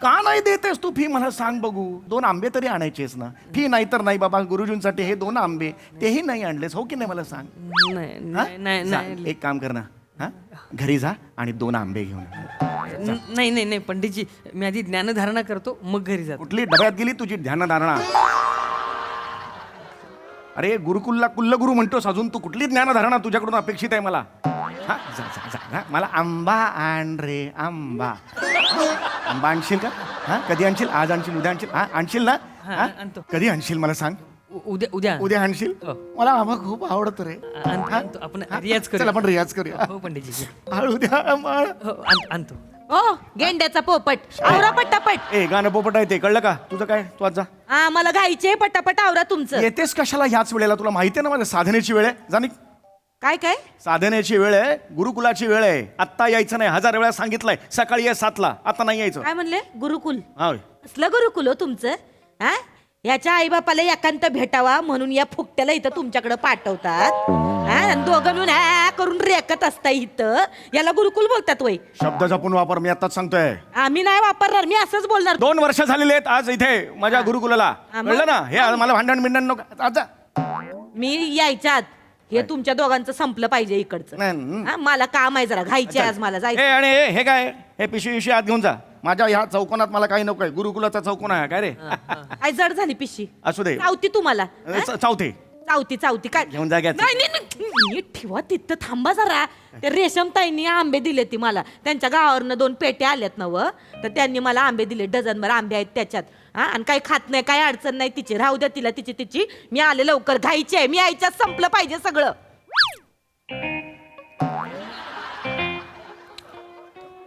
S7: का नाही देतेस तू फी मला सांग बघू. 2 आंबे तरी आणायचेस ना. फी नाही तर नाही बाबा, गुरुजींसाठी हे 2 आंबे तेही नाही आणलेस, हो की नाही मला सांग. हा?
S8: नाही
S7: जा, एक काम कर ना, हा घरी जा आणि 2 आंबे घेऊन ये.
S8: नाही नाही नाही पंडितजी, मी आधी ज्ञानधारणा करतो मग घरी जातो.
S7: कुठली डब्यात गेली तुझी ध्यानधारणा? अरे गुरुकुलला कुल्लगुरू म्हणतोस अजून, तू कुठली ज्ञानधारणा तुझ्याकडून अपेक्षित आहे मला? हा जा जा जा जा. मला आंबा आण रे आंबा. आंबा आणशील का? हा कधी आणशील? आज आणशील, उद्या आणशील? हा आणशील ना? हा?
S8: आणतो.
S7: कधी आणशील मला सांग?
S8: उद्या उद्या
S7: उद्या आणशील?
S8: हो.
S7: मला आंबा खूप आवडतो रे.
S8: आणतो, आणतो. आपण रियाज
S7: चल
S8: करू.
S7: आपण रियाज करूया.
S8: हो पंडितजी.
S7: हळू द्या बाळ.
S8: हो आणतो.
S9: ओ गेंड्याचा पोपट आवरा पटापट.
S7: ए गाणं पोपट आहे ते कळलं का? तुझं काय? तू आज जा.
S9: हा मला घाईचे पटापट आवरा तुमचं.
S7: येतेस कशाला ह्याच वेळेला? तुला माहिती आहे ना माझ्या साधनेची वेळ आहे. जाणी
S9: काय काय
S7: साधनेची वेळ आहे, गुरुकुलाची वेळ आहे. आत्ता यायचं नाही, 1000 वेळा सांगितलंय. सकाळी ये 7ला, आता नाही यायचं.
S9: काय म्हणले गुरुकुल?
S7: हा
S9: असलं गुरुकुल हो तुमचं? हा याच्या आईबापाला एकांत भेटावा म्हणून या फुकट्याला इथं तुमच्याकडे पाठवतात. हा आणि दोघं मिळून ह्या करून रेकत असता इथं. याला गुरुकुल बोलतात वय?
S7: शब्द जपून वापर, मी आताच सांगतोय.
S9: आम्ही नाही वापरणार, मी असंच बोलणार.
S7: 2 वर्ष झालेली आहेत आज इथे माझ्या गुरुकुलाला.
S9: हा, मग?
S7: कळलं ना? हे मला भांडण बिंडण नको. आज जा.
S9: मी यायच्या आत हे तुमच्या दोघांचं संपलं पाहिजे इकडचं.
S7: नाही.
S9: हा, मला काम आहे जरा घाईचे आज मला जायचं.
S7: आणि हे काय? हे पिशवी आत घेऊन जा. माझ्या ह्या चौकोनात मला काही नको आहे. गुरुकुलाचा चौकोन आहे काय रे?
S9: काय जड झाली पिशी?
S7: असू दे.
S9: चावती तुम्हाला? हा?
S7: चौथे
S9: चावती काय
S7: घेऊन जा घ्या.
S9: नाही नाही नाही. नीट ठेवा तिथं, थांबा जरा. ते रेशमताईंनी आंबे दिले ती मला. त्यांच्या गावावरनं 2 पेट्या आल्यात ना व, तर त्यांनी मला आंबे दिले. डझनभर आंबे आहेत त्याच्यात. हा आणि काही खात नाही, काही अडचण नाही तिची. राहू द्या तिला तिची. मी आले लवकर, घाईची आहे. मी आईच्यात संपलं पाहिजे सगळं.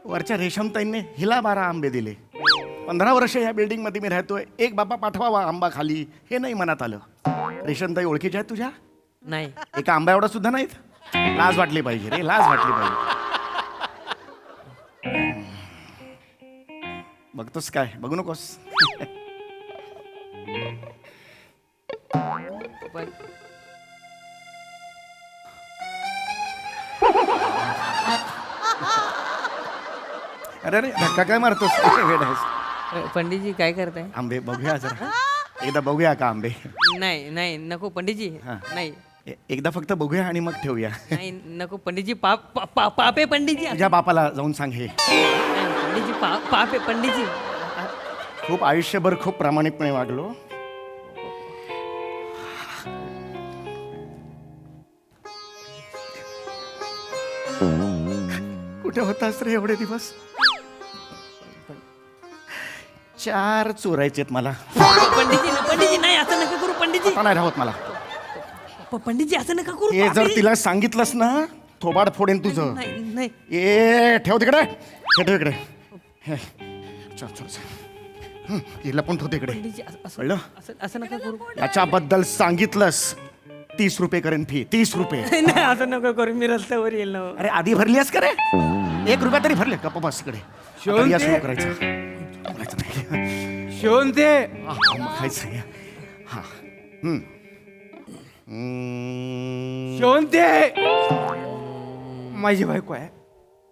S7: वरच्या रेशमताईंनी हिला 12 आंबे दिले. 15 वर्ष ह्या बिल्डिंग मध्ये मी राहतोय. एक बाबा पाठवावा आंबा खाली, हे नाही मनात आलं. रेशमताई ओळखीच्या आहेत तुझ्या?
S8: नाही.
S7: एका आंबा एवढा सुद्धा नाहीत. लाज वाटली पाहिजे रे, लाज वाटली पाहिजे. बघतोस काय? बघू नकोस. अरे अरे धक्का काय मारतोस? वेड आहेस.
S8: पंडितजी काय करताय?
S7: आंबे बघूया जरा. एकदा बघूया का आंबे?
S8: नाही नाही नको पंडितजी.
S7: हा.
S8: नाही
S7: एकदा फक्त बघूया आणि मग ठेवूया.
S8: नाही नको पंडितजी. पाप आहे पंडितजी.
S7: तुझ्या बापाला जाऊन सांग हे.
S8: नाही, पंडितजी पाप आहे पंडितजी.
S7: खूप आयुष्यभर खूप प्रामाणिकपणे वागलो. कुठे होतास रे एवढे दिवस? 4 चोरायचेत मला.
S8: पंडितजी नाही असं नका करू पंडितजी.
S7: आता नाही राहत मला.
S8: पंडितजी असं नका करू.
S7: हे जर तिला सांगितलंस ना, थोबाड फोडेन तुझं.
S8: नाही नाही
S7: ए ठेव तिकडे. हे ठेव इकडे. हे. चल चल चल. हिला पण ठेव तिकडे.
S8: पंडितजी
S7: कळलं?
S8: असं नका करू.
S7: याच्याबद्दल सांगितलंस 30 रुपये करेन फी. 30 रुपये.
S8: नाही असं नका करू, मी रस्त्यावर येईल ना.
S7: अरे आधी भरली आहेस का रे? 1 रुपया तरी भरले का? बस इकडे. आता रियाज सुरू करायचं. बोलायचं नाही.
S2: शोनते
S7: मग खायचं आहे. हा.
S2: शोनते माझी बायको आहे.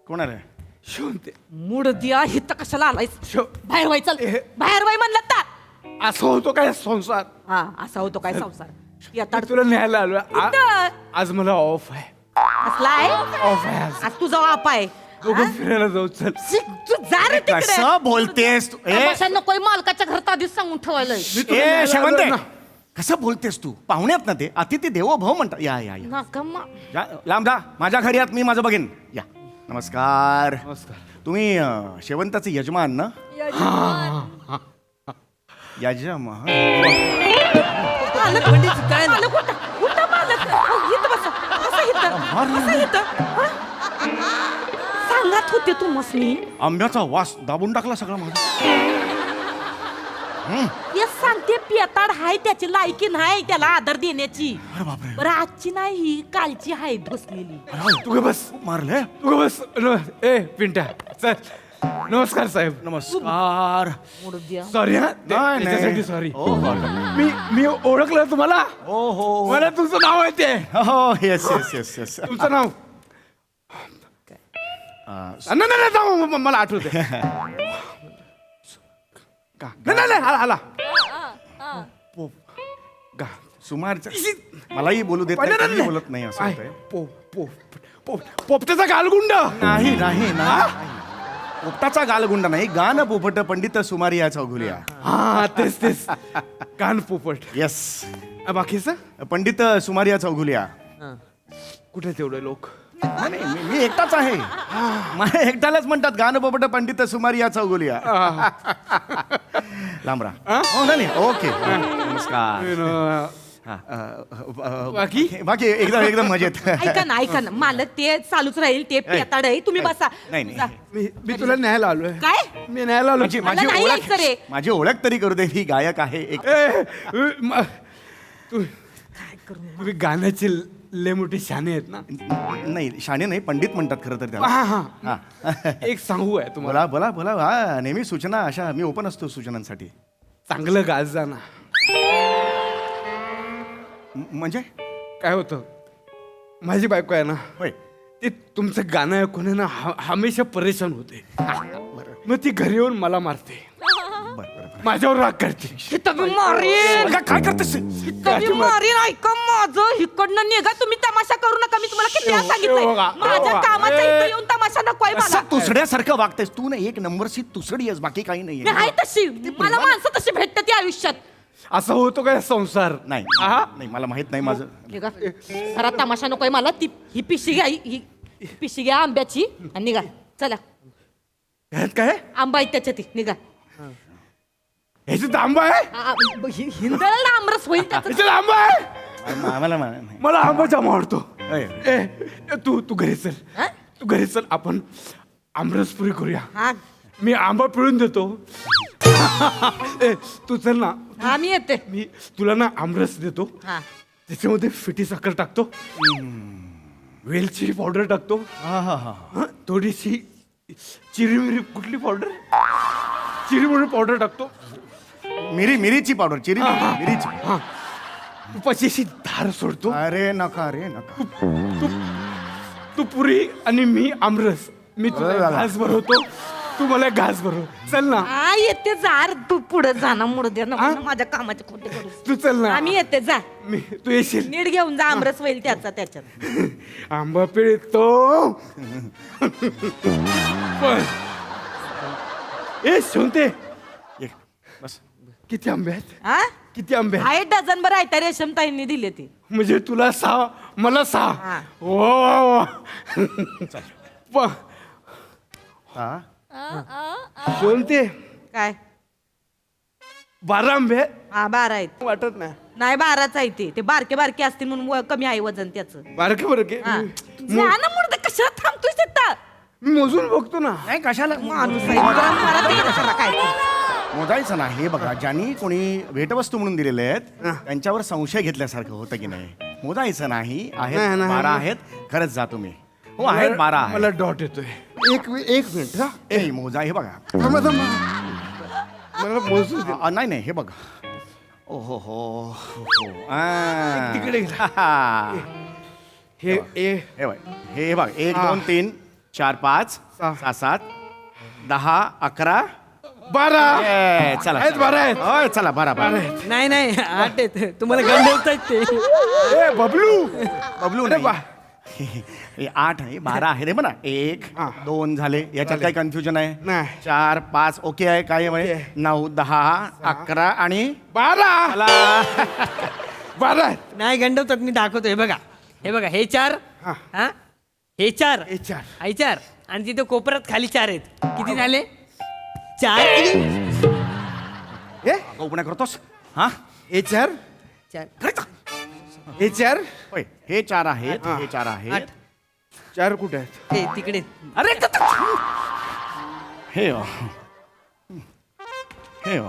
S7: कोण आहे?
S2: शोनते
S9: मूड द्या हिथं कशाला आलायस?
S2: शो
S9: बाहेर व्हाय चल. बाहेर व्हाय म्हणलं तर.
S2: असं होतो काय संसार?
S9: हा असा होतो काय संसार? येतात
S2: तुला न्यायला आलो.
S9: इथं.
S2: आज मला ऑफ आहे.
S9: असलाय
S2: ऑफ आहे आज.
S9: आज तुझा वाप आहे.
S2: दोघं फिरायला जाऊ चल.
S9: तू जा रे तिकडे.
S7: कसं बोलतेस तू?
S9: नकोय, मालकाच्या घरात आधीच सांगून ठेवायला.
S7: ए शेवंते, कसं बोलतेस तू? पाहुण्यात ना ते अतिथी देवो भव म्हणतात. या या या.
S9: नका
S7: जा, लांब जा. माझ्या घरी आत, मी माझं बघेन. या. नमस्कार.
S2: नमस्कार.
S7: तुम्ही शेवंताचे यजमान ना? यजमान.
S9: मालक
S8: पंडितजी काय नाही.
S9: मालक उठा मालक. इथं बसा. बसा इथं. हा? सांगत होते तू मस्मी.
S7: आंब्याचा वास दाबून टाकला सगळा माझा.
S9: हे सांगते पियताड हाय, त्याची लायकी नाही त्याला आदर देण्याची.
S7: अरे बापरे.
S9: बरं आजची नाही, कालची हाय ढोसलेली.
S2: तू ग बस.
S7: मारले.
S2: तू ग बस. ए पिंट्या चल. नमस्कार साहेब.
S7: नमस्कार.
S9: मूड द्या.
S2: सॉरी हा.
S7: नाही,
S2: त्याच्यासाठी
S7: नाही.
S2: सॉरी.
S7: हो, हो.
S2: मी ओळखलं तुम्हाला.
S7: हो हो
S2: मला तुमचं नाव आहे ते.
S7: हो येस येस येस येस.
S2: तुमचं नाव नाही नाही जाऊ, मला आठवते. नाही नाही आला
S7: सुमारचा मलाही बोलू देत नाही,
S2: नाही,
S7: काहीही
S2: नाही.
S7: बोलत नाही असं होतंय.
S2: पो पो पोपट्याचा गालगुंड
S7: नाही नाही नाही पोपटाचा गालगुंड नाही गान पोपट पंडित सुमारिया चौगुलिया.
S2: हा तेच कान पोपट.
S7: येस
S2: बाकीचं
S7: पंडित सुमारिया चौगुलिया.
S2: कुठे तेवढे लोक?
S7: नाही, नाही, मी एकटाच आहे. मला एकट्यालाच म्हणतात गान पोपट पंडित सुमारिया चौगुलिया. लांबरा. हो नाही ओके नमस्कार.
S2: बाकी?
S7: बाकी एकदम मजेत.
S9: ऐका ना मला ते चालूच राहील ते पेताड आहे तुम्ही बसा.
S7: नाही नाही
S2: मी तुला न्यायला आलोय.
S9: काय
S2: मी न्यायला आलो.
S9: मला नाही यायचं रे.
S7: माझी ओळख तरी करू दे. ही गायक आहे एक.
S2: तुम्ही गाण्याचे लय मोठे शाने आहेत ना.
S7: नाही शाणे नाही पंडित म्हणतात खरं तर त्याला.
S2: हा. एक सांगू आहे तुम्हाला.
S7: बोला बोला बोला. हा नेहमी सूचना अशा मी ओपन असतो सूचनांसाठी.
S2: चांगलं गाज जा ना.
S7: म्हणजे
S2: काय होतं माझी बायको आहे ना
S7: होय
S2: ते तुमचं गाणं ऐकून आहे ना हमेशा परेशान होते. मग ती घरी येऊन मला मारते. माझ्यावर राग करते.
S9: मारीन
S7: काय करतेस?
S9: मारीन. ऐका माझं इकडनं निघा तुम्ही तमाशा करू नका. मी तुम्हाला किती वेळा सांगितलंय माझ्या कामाचा इथं येऊन तमाशा नकोय मला.
S7: असं तुसड्यासारखं वागतेस तू ना. एक नंबरची तुसडी आहेस बाकी काही
S9: मी
S7: नाही.
S9: आहे तशी. मला माणसं तशी भेटतात या आयुष्यात.
S2: असं होतो काय संसार?
S7: नाही
S2: आहा.
S7: नाही मला माहित नाही माझं.
S9: निघा घरात तमाशा नकोय मला. ती ही पिशी घ्या. ही पिशी घ्या आंब्याची आणि निघा. चला
S2: ह्यात काय?
S9: आंबा आहे त्याच्यात. निघा.
S2: ह्याच्यात आंबा आहे?
S9: हिंदळला आमरस होईल त्याचं.
S2: ह्याच्यात आंबा आहे?
S7: आम्हाला नाही.
S2: मला आंबा जाम आवडतो.
S7: होय.
S2: तू घरी चल.
S9: हा?
S2: तू घरी चल आपण आमरसपुरी करूया.
S9: हा
S2: मी आंबा पिळून देतो. तू चल ना.
S9: हा मी येते.
S2: मी तुला ना आमरस देतो.
S9: हा
S2: त्याच्यामध्ये फिटी साखर टाकतो. वेलची पावडर टाकतो. हं, थोडीशी चिरीमिरी कुठली पावडर? चिरीमिरी पावडर टाकतो.
S7: मिरीची पावडर चिरी मिरीची.
S2: हा तुपाची अशी धार सोडतो.
S7: अरे नका रे नका.
S2: तू पुरी आणि मी आमरस. मी तुला घास भरवतो. तू मला घास भरव. चल ना.
S9: हा येते जार. तू पुढे जाणं मुडद्या ना माझ्या कामाचे खोटे करू.
S2: तू चल ना.
S9: आम्ही येते जा.
S2: तू येशील.
S9: नीट घेऊन जा. आमरस होईल त्याच्यात.
S2: आंबा पिळतो. पण ए सोनते
S7: ये, बस.
S2: किती आंबे आहेत?
S9: हा
S2: किती आंबे आहेत?
S9: आहे डझन बरं आहे त्या रेशमताईंनी दिले ती.
S2: म्हणजे तुला 6 मला 6.
S9: हा.
S2: वा
S7: हा
S2: सोनते
S9: काय
S2: 12 आंबे आहेत?
S9: हा 12 आहेत.
S2: वाटत नाही.
S9: नाही 12च आहे ते बारके बारके असतील म्हणून कमी आहे वजन त्याचं.
S2: बारके बारके.
S9: हा. जा ना मुडदे कशाला थांबतोय तिथं?
S2: मी मोजून बघतो ना.
S7: नाही कशाला
S9: माणूस आहे. मला ते कशाला काय ते?
S7: मोजायचं ना. हे बघा ज्यांनी कोणी भेटवस्तू म्हणून दिलेले आहेत त्यांच्यावर संशय घेतल्यासारखं होतं की नाही. मोजायचं नाही. आहेत
S2: नाही, नाही,
S7: 12
S2: नाही.
S7: आहेत. खरंच जा तुम्ही. हो आहेत 12 आहेत.
S2: मला डॉट येतोय. एक मिनिट हा.
S7: ए मोजा. हे बघा
S2: थांबा. मला मोजू दे.
S7: नाही नाही हे बघा. ओहो हो
S2: तिकडे हे
S7: हे बघ हे बघ 1 2 3 4 5 6 7 10 11
S2: 12
S7: चला
S2: आहेत. 12 आहेत.
S7: होय चला 12
S8: नाही 8 आहेत. तुम्हाला गंडवतात ते.
S2: ए बबलू
S7: बबलू
S2: अरे वा.
S7: हे 8 आहे 12 आहे रे म्हणा. 1 2 झाले. याच्यात काही कन्फ्युजन आहे?
S2: नाही.
S7: 4 5 ओके आहे. काय आहे 9 10 11 आणि
S2: 12 आहेत.
S8: नाही गंडवतात. मी दाखवतो. हे बघा हे 4.
S2: हा.
S8: हा हे 4.
S2: हे 4.
S8: आई 4 आणि तिथे कोपऱ्यात खाली 4 आहेत. किती झाले? 4.
S2: ए
S7: पुण्या करतोस. हा
S2: हे 4. हे 4.
S7: होय हे 4 आहेत.
S2: हा.
S7: हे 4 आहेत.
S2: 4 कुठे आहेत?
S8: हे तिकडे.
S7: अरे हे हो. हे हो.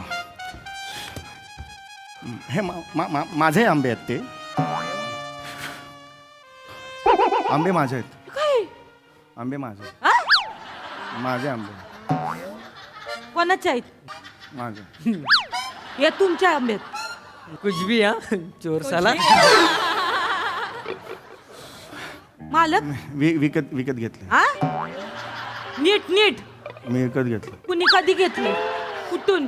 S7: हे माझे आंबे आहेत ते. आंबे माझे आहेत.
S9: काय
S7: आंबे माझे.
S9: हा?
S7: माझे आंबे
S9: कोणाच्या आहेत?
S7: माझे.
S9: हे तुमच्या आंब्यात.
S8: कुछ भी हा चोर साला.
S9: मालक
S7: विकत घेतले.
S9: हा नीट
S7: मी विकत घेतले.
S9: कुणी कधी घेतले? कुठून?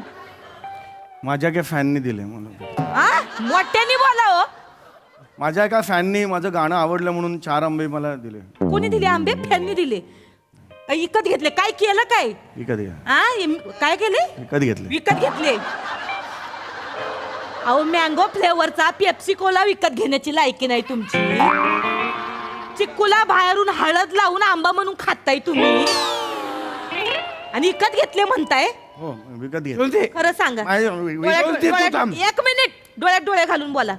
S7: माझ्या काय फॅननी दिले म्हणून.
S9: हा मोठ्याने बोला हो.
S7: माझ्या एका फॅननी माझं गाणं आवडलं म्हणून 4 आंबे मला दिले.
S9: कोणी दिले आंबे? फॅननी दिले. विकत घेतले? काय केलं काय?
S7: विकत घ्या.
S9: काय केले?
S7: विकत घेतले.
S9: विकत घेतले. अहो मँगो फ्लेवरचा पेप्सी कोला विकत घेण्याची लायकी नाही तुमची. चिक्कूला बाहेरून हळद लावून आंबा म्हणून खाताय तुम्ही आणि विकत घेतले म्हणताय.
S7: हो विकत घेतले.
S9: खरं सांगा. एक मिनिट, डोळ्यात डोळे घालून बोला.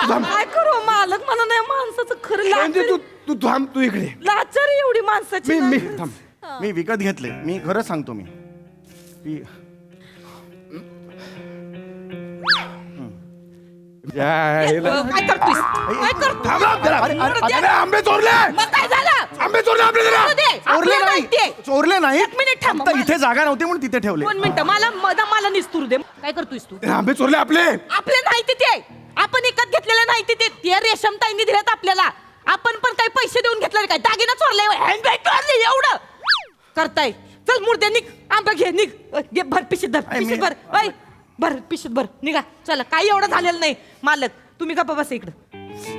S9: काय करू मालक, मला नाही माणसाचं खरं
S2: तू थांब, तू इकडे.
S9: लाचार एवढी माणसाची.
S7: मी विकत घेतले. मी खरं सांगतो. मी
S9: काय करतोय? काय करतोय?
S2: आंबे चोरले,
S9: मग काय झालं?
S2: आंबे चोरले आपले जरा.
S9: चोरू दे.
S7: चोरले
S9: आपल्याला
S7: नाही.
S9: माहितीये.
S7: चोरले नाही.
S9: एक मिनिट थांब.
S7: फक्त इथे जागा नव्हती म्हणून तिथे ठेवले.
S9: 2 मिनिटं. मला निस्तूर दे. काय करतोयस तू?
S2: आंबे चोरले आपले.
S9: आपले नाही ते. आपण विकत घेतलेले नाही ते रेशम ताईंनी दिलेत आपल्याला. आपण पण काही पैसे देऊन घेतले काय? दागिना चोरले, हँडबॅग चोरले, एवढं करताय. चल मुर्द्या निघ. आंबा घे, निघ. घे भर पिशीत भर. पिशीत भर. भर पिशीत भर. निघा. चला. काही एवढं झालेलं नाही. मालक तुम्ही का बसा इकडं.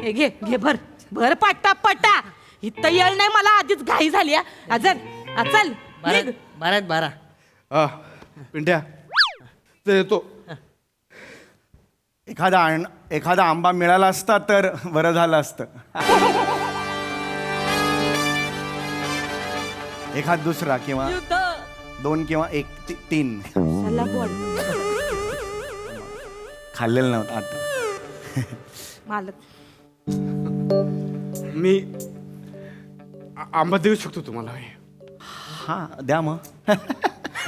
S9: हे घे भर. भर पट्टा पट्टा. इथं येळ नाही मला, आधीच घाई झाली. चल निघ.
S8: 12.
S2: पिंट्या ते येतो.
S7: एखादा आंबा मिळाला असता तर बरं झालं असतं. एखाद दुसरा किंवा 2 किंवा 1 3
S9: चला बोल.
S7: खाल्लेलं नव्हतं आता.
S9: मालक
S2: मी आंबा देऊ शकतो तुम्हाला.
S7: हा द्या मग.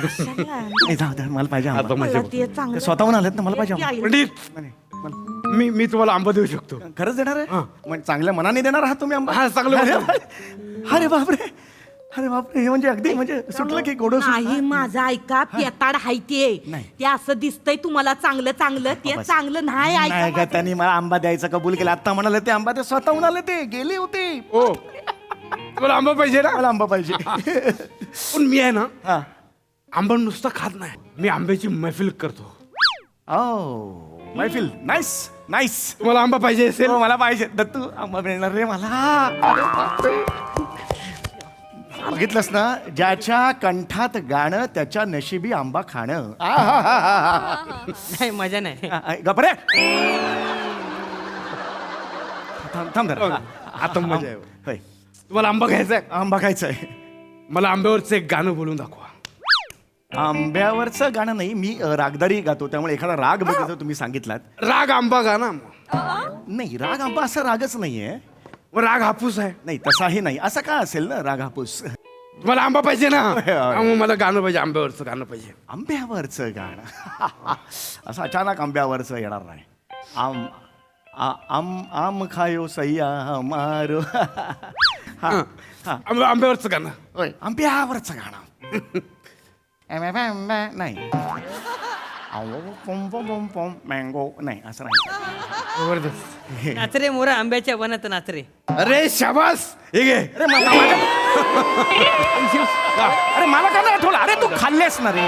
S7: नाही, जाऊ द्या, मला पाहिजे आंबा.
S9: मला ते चांगलं.
S7: ते स्वतःहून आलेत ना, मला पाहिजे आंबा.
S2: पंडित,
S7: नाही,
S2: मी तुम्हाला आंबा देऊ शकतो.
S7: खरंच देणार आहे? म्हणजे चांगल्या मनाने देणार आहात तुम्ही आंबा?
S2: हा, चांगलं
S7: अरे
S2: मनाने.
S7: अरे बापरे, अरे बापरे, हे म्हणजे अगदी म्हणजे सुटलं की गोड.
S9: नाही माझं ऐका. पेताड हाय ते.
S7: नाही.
S9: ते असं दिसतंय तुम्हाला चांगलं ते
S7: बस.
S9: चांगलं नाही. ऐका
S7: नाही का,
S9: माझं.
S7: त्यांनी मला आंबा द्यायचा कबूल केला. आता म्हणाले ते आंबा, ते स्वतःहून आले, ते गेले होते.
S2: हो, तुम्हाला आंबा पाहिजे ना?
S7: मला आंबा पाहिजे.
S2: पण मी आहे ना,
S7: हा.
S2: आंबा नुसता खात नाही. मी आंब्याची मैफिल करतो.
S7: ओ मैफिल. Nice nice.
S2: तुम्हाला आंबा पाहिजे असेल?
S7: हो, मला पाहिजे. दत्तू आंबा मिळणार रे मला. अरे बापरे. बघितलंस ना, ज्याच्या कंठात गाणं त्याच्या नशिबी आंबा खाणं.
S8: नाही मजा नाही.
S7: गपरे. थांब जरा.
S2: आता मजा आहे.
S7: होय.
S2: तुम्हाला आंबा घ्यायचा आहे?
S7: आंबा खायचा आहे.
S2: मला आंब्यावरचं एक गाणं बोलून दाखवा.
S7: आंब्यावरचं गाणं नाही, मी रागदारी गातो, त्यामुळे एखादा राग बघायचा तुम्ही सांगितलात.
S2: राग आंबा गाणं.
S7: नाही, राग आंबा असा रागच नाहीये.
S2: राग हापूस आहे.
S7: नाही, तसाही नाही. असं का असेल ना, राग हापूस.
S2: तुम्हाला आंबा पाहिजे ना?
S7: होय.
S2: मग मला गाणं पाहिजे, आंब्यावरचं गाणं पाहिजे.
S7: आंब्यावरचं गाणं. असं अचानक आंब्यावरचं येणार नाही. आम आम आम खायो सय्या मारो. हा.
S2: आंब्यावरचं गाणं.
S7: होय, आंब्यावरचं गाणं. नाही. पोम पोम पोम पोम मँगो नाही, असं नाही.
S2: जबरदस्त.
S8: नाचरे मोरा आंब्याच्या वनात नाचरे.
S2: अरे शाबास. हे घे.
S7: अरे मला काय नाही आठवलं. अरे तू खाल्लेस ना रे,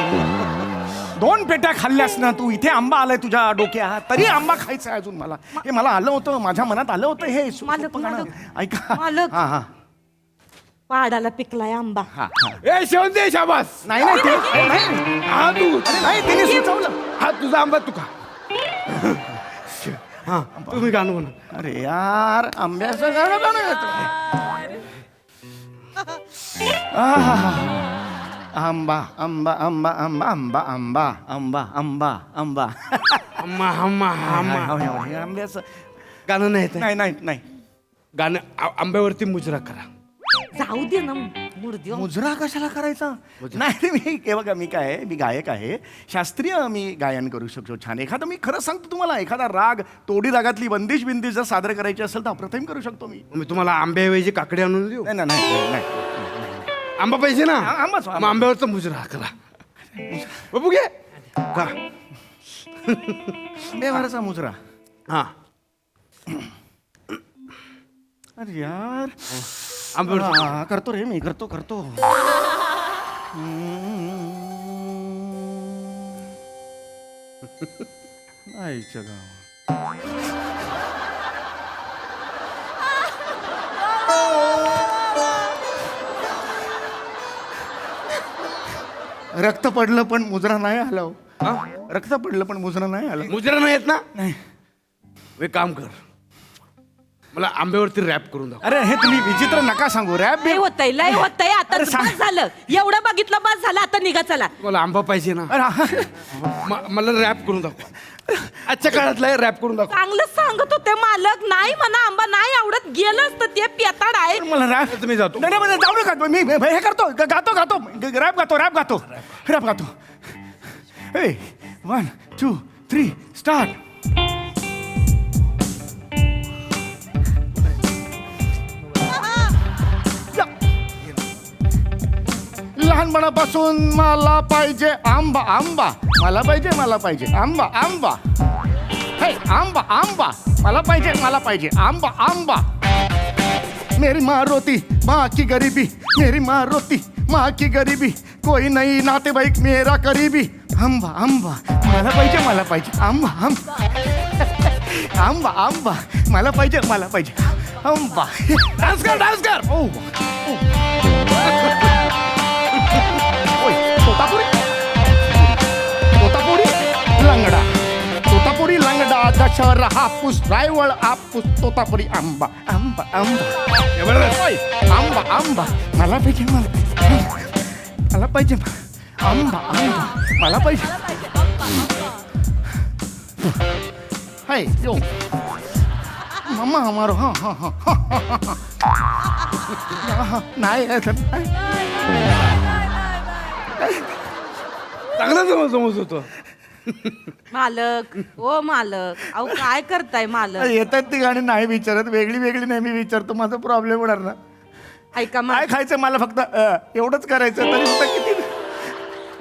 S7: 2 पेट्या खाल्ल्यास ना तू. इथे आंबा आलाय तुझ्या डोक्यात, तरी आंबा खायचा आहे अजून मला. हे मला आलं होतं, माझ्या मनात आलं होतं हे.
S9: मालक,
S7: ऐका.
S9: मालक.
S7: हा.
S9: पहाडाला पिकलाय आंबा.
S7: हा.
S2: ए शेवंते शाबास.
S7: नाही नाही.
S2: हा तू.
S7: अरे नाही, तिने सुचवलं.
S2: हा तुझा आंबा तू खा. हा तुम्ही गाणं म्हणा.
S7: अरे यार, आंब्याचं गाणं गाणं येतं. आंबा आंबा आंबा आंबा आंबा आंबा आंबा आंबा आंबा.
S2: अम्मा अम्मा अम्मा.
S7: हे आंब्याचं
S2: गाणं नाही येत आहे.
S7: नाही नाही नाही.
S2: गाणं आंब्यावरती मुजरा करा.
S9: जाऊ दे ना मुर्दी.
S7: मुजरा कशाला करायचा? नाही, मी हे बघा, मी काय आहे, मी गायक आहे. शास्त्रीय मी गायन करू शकतो छान. एखादं, मी खरं सांगतो तुम्हाला, एखादा राग, तोडी रागातली बंदिश बिंदिश जर सादर करायची असेल तर अप्रतिम करू शकतो मी.
S2: मी तुम्हाला आंब्याऐवजी काकडे आणून देऊ?
S7: नाही नाही नाही.
S2: आंबा पाहिजे ना?
S7: आंबाच.
S2: मग आंब्यावरचा मुजरा करा. बाबू घे. का?
S7: बेवाराचा मुजरा.
S2: हा.
S7: अरे यार,
S2: आंब्यावरती
S7: हा, करतो रे मी करतो आईच्या गाव रक्त पडलं पण मुजरा नाही आला हो. रक्त पडलं पण मुजरा नाही आला
S2: मुजरा नाही येत ना
S7: नाही.
S2: एक काम कर मला आंब्यावरती रॅप करून दाखव.
S7: अरे हे तुम्ही विचित्र नका सांगू रॅप
S9: लय होतंय लय होतंय आता
S7: अरे
S9: बस झालं एवढं बघितलं बस झालं आता निघा चला
S2: मला आंबा पाहिजे ना मला रॅप करून दाखव आजच्या काळातला रॅप करून दाखव.
S9: चांगलं सांगत होते मालक नाही म्हणा आंबा नाही आवडत गेलं असतं ते पेताड आहे
S7: मला रॅप
S2: मी जातो.
S7: नाही नाही, जाऊ नका मी हे करतो गातो रॅप गातो हे 1 2 3 स्टार्ट लहानपणापासून मला पाहिजे आंबा मला पाहिजे आंबा हे आंबा मला पाहिजे आंबा मेरी माँ रोती माँ की गरीबी मेरी माँ रोती माँ की गरीबी कोई नहीं नातेवाईक मेरा करीबी आंबा मला पाहिजे आंबा मला पाहिजे आंबा डान्स कर ओ ओय तोतापुरी लंगडा दशहरा हापूस रायवळ आपूस तोतापुरी आंबा ओय, आंबा मला पाहिजे आंबा मला पाहिजे हाय यो मम्मा हमारो हाँ नाही
S2: चांगला समज होतो.
S9: मालक ओ मालक अहो काय करताय मालक
S7: येतात ती गाणी नाही विचारत वेगळी नेहमी विचारतो माझा प्रॉब्लेम होणार ना
S9: ऐका
S7: काय खायचं मला फक्त एवढंच करायचं तरी सुद्धा किती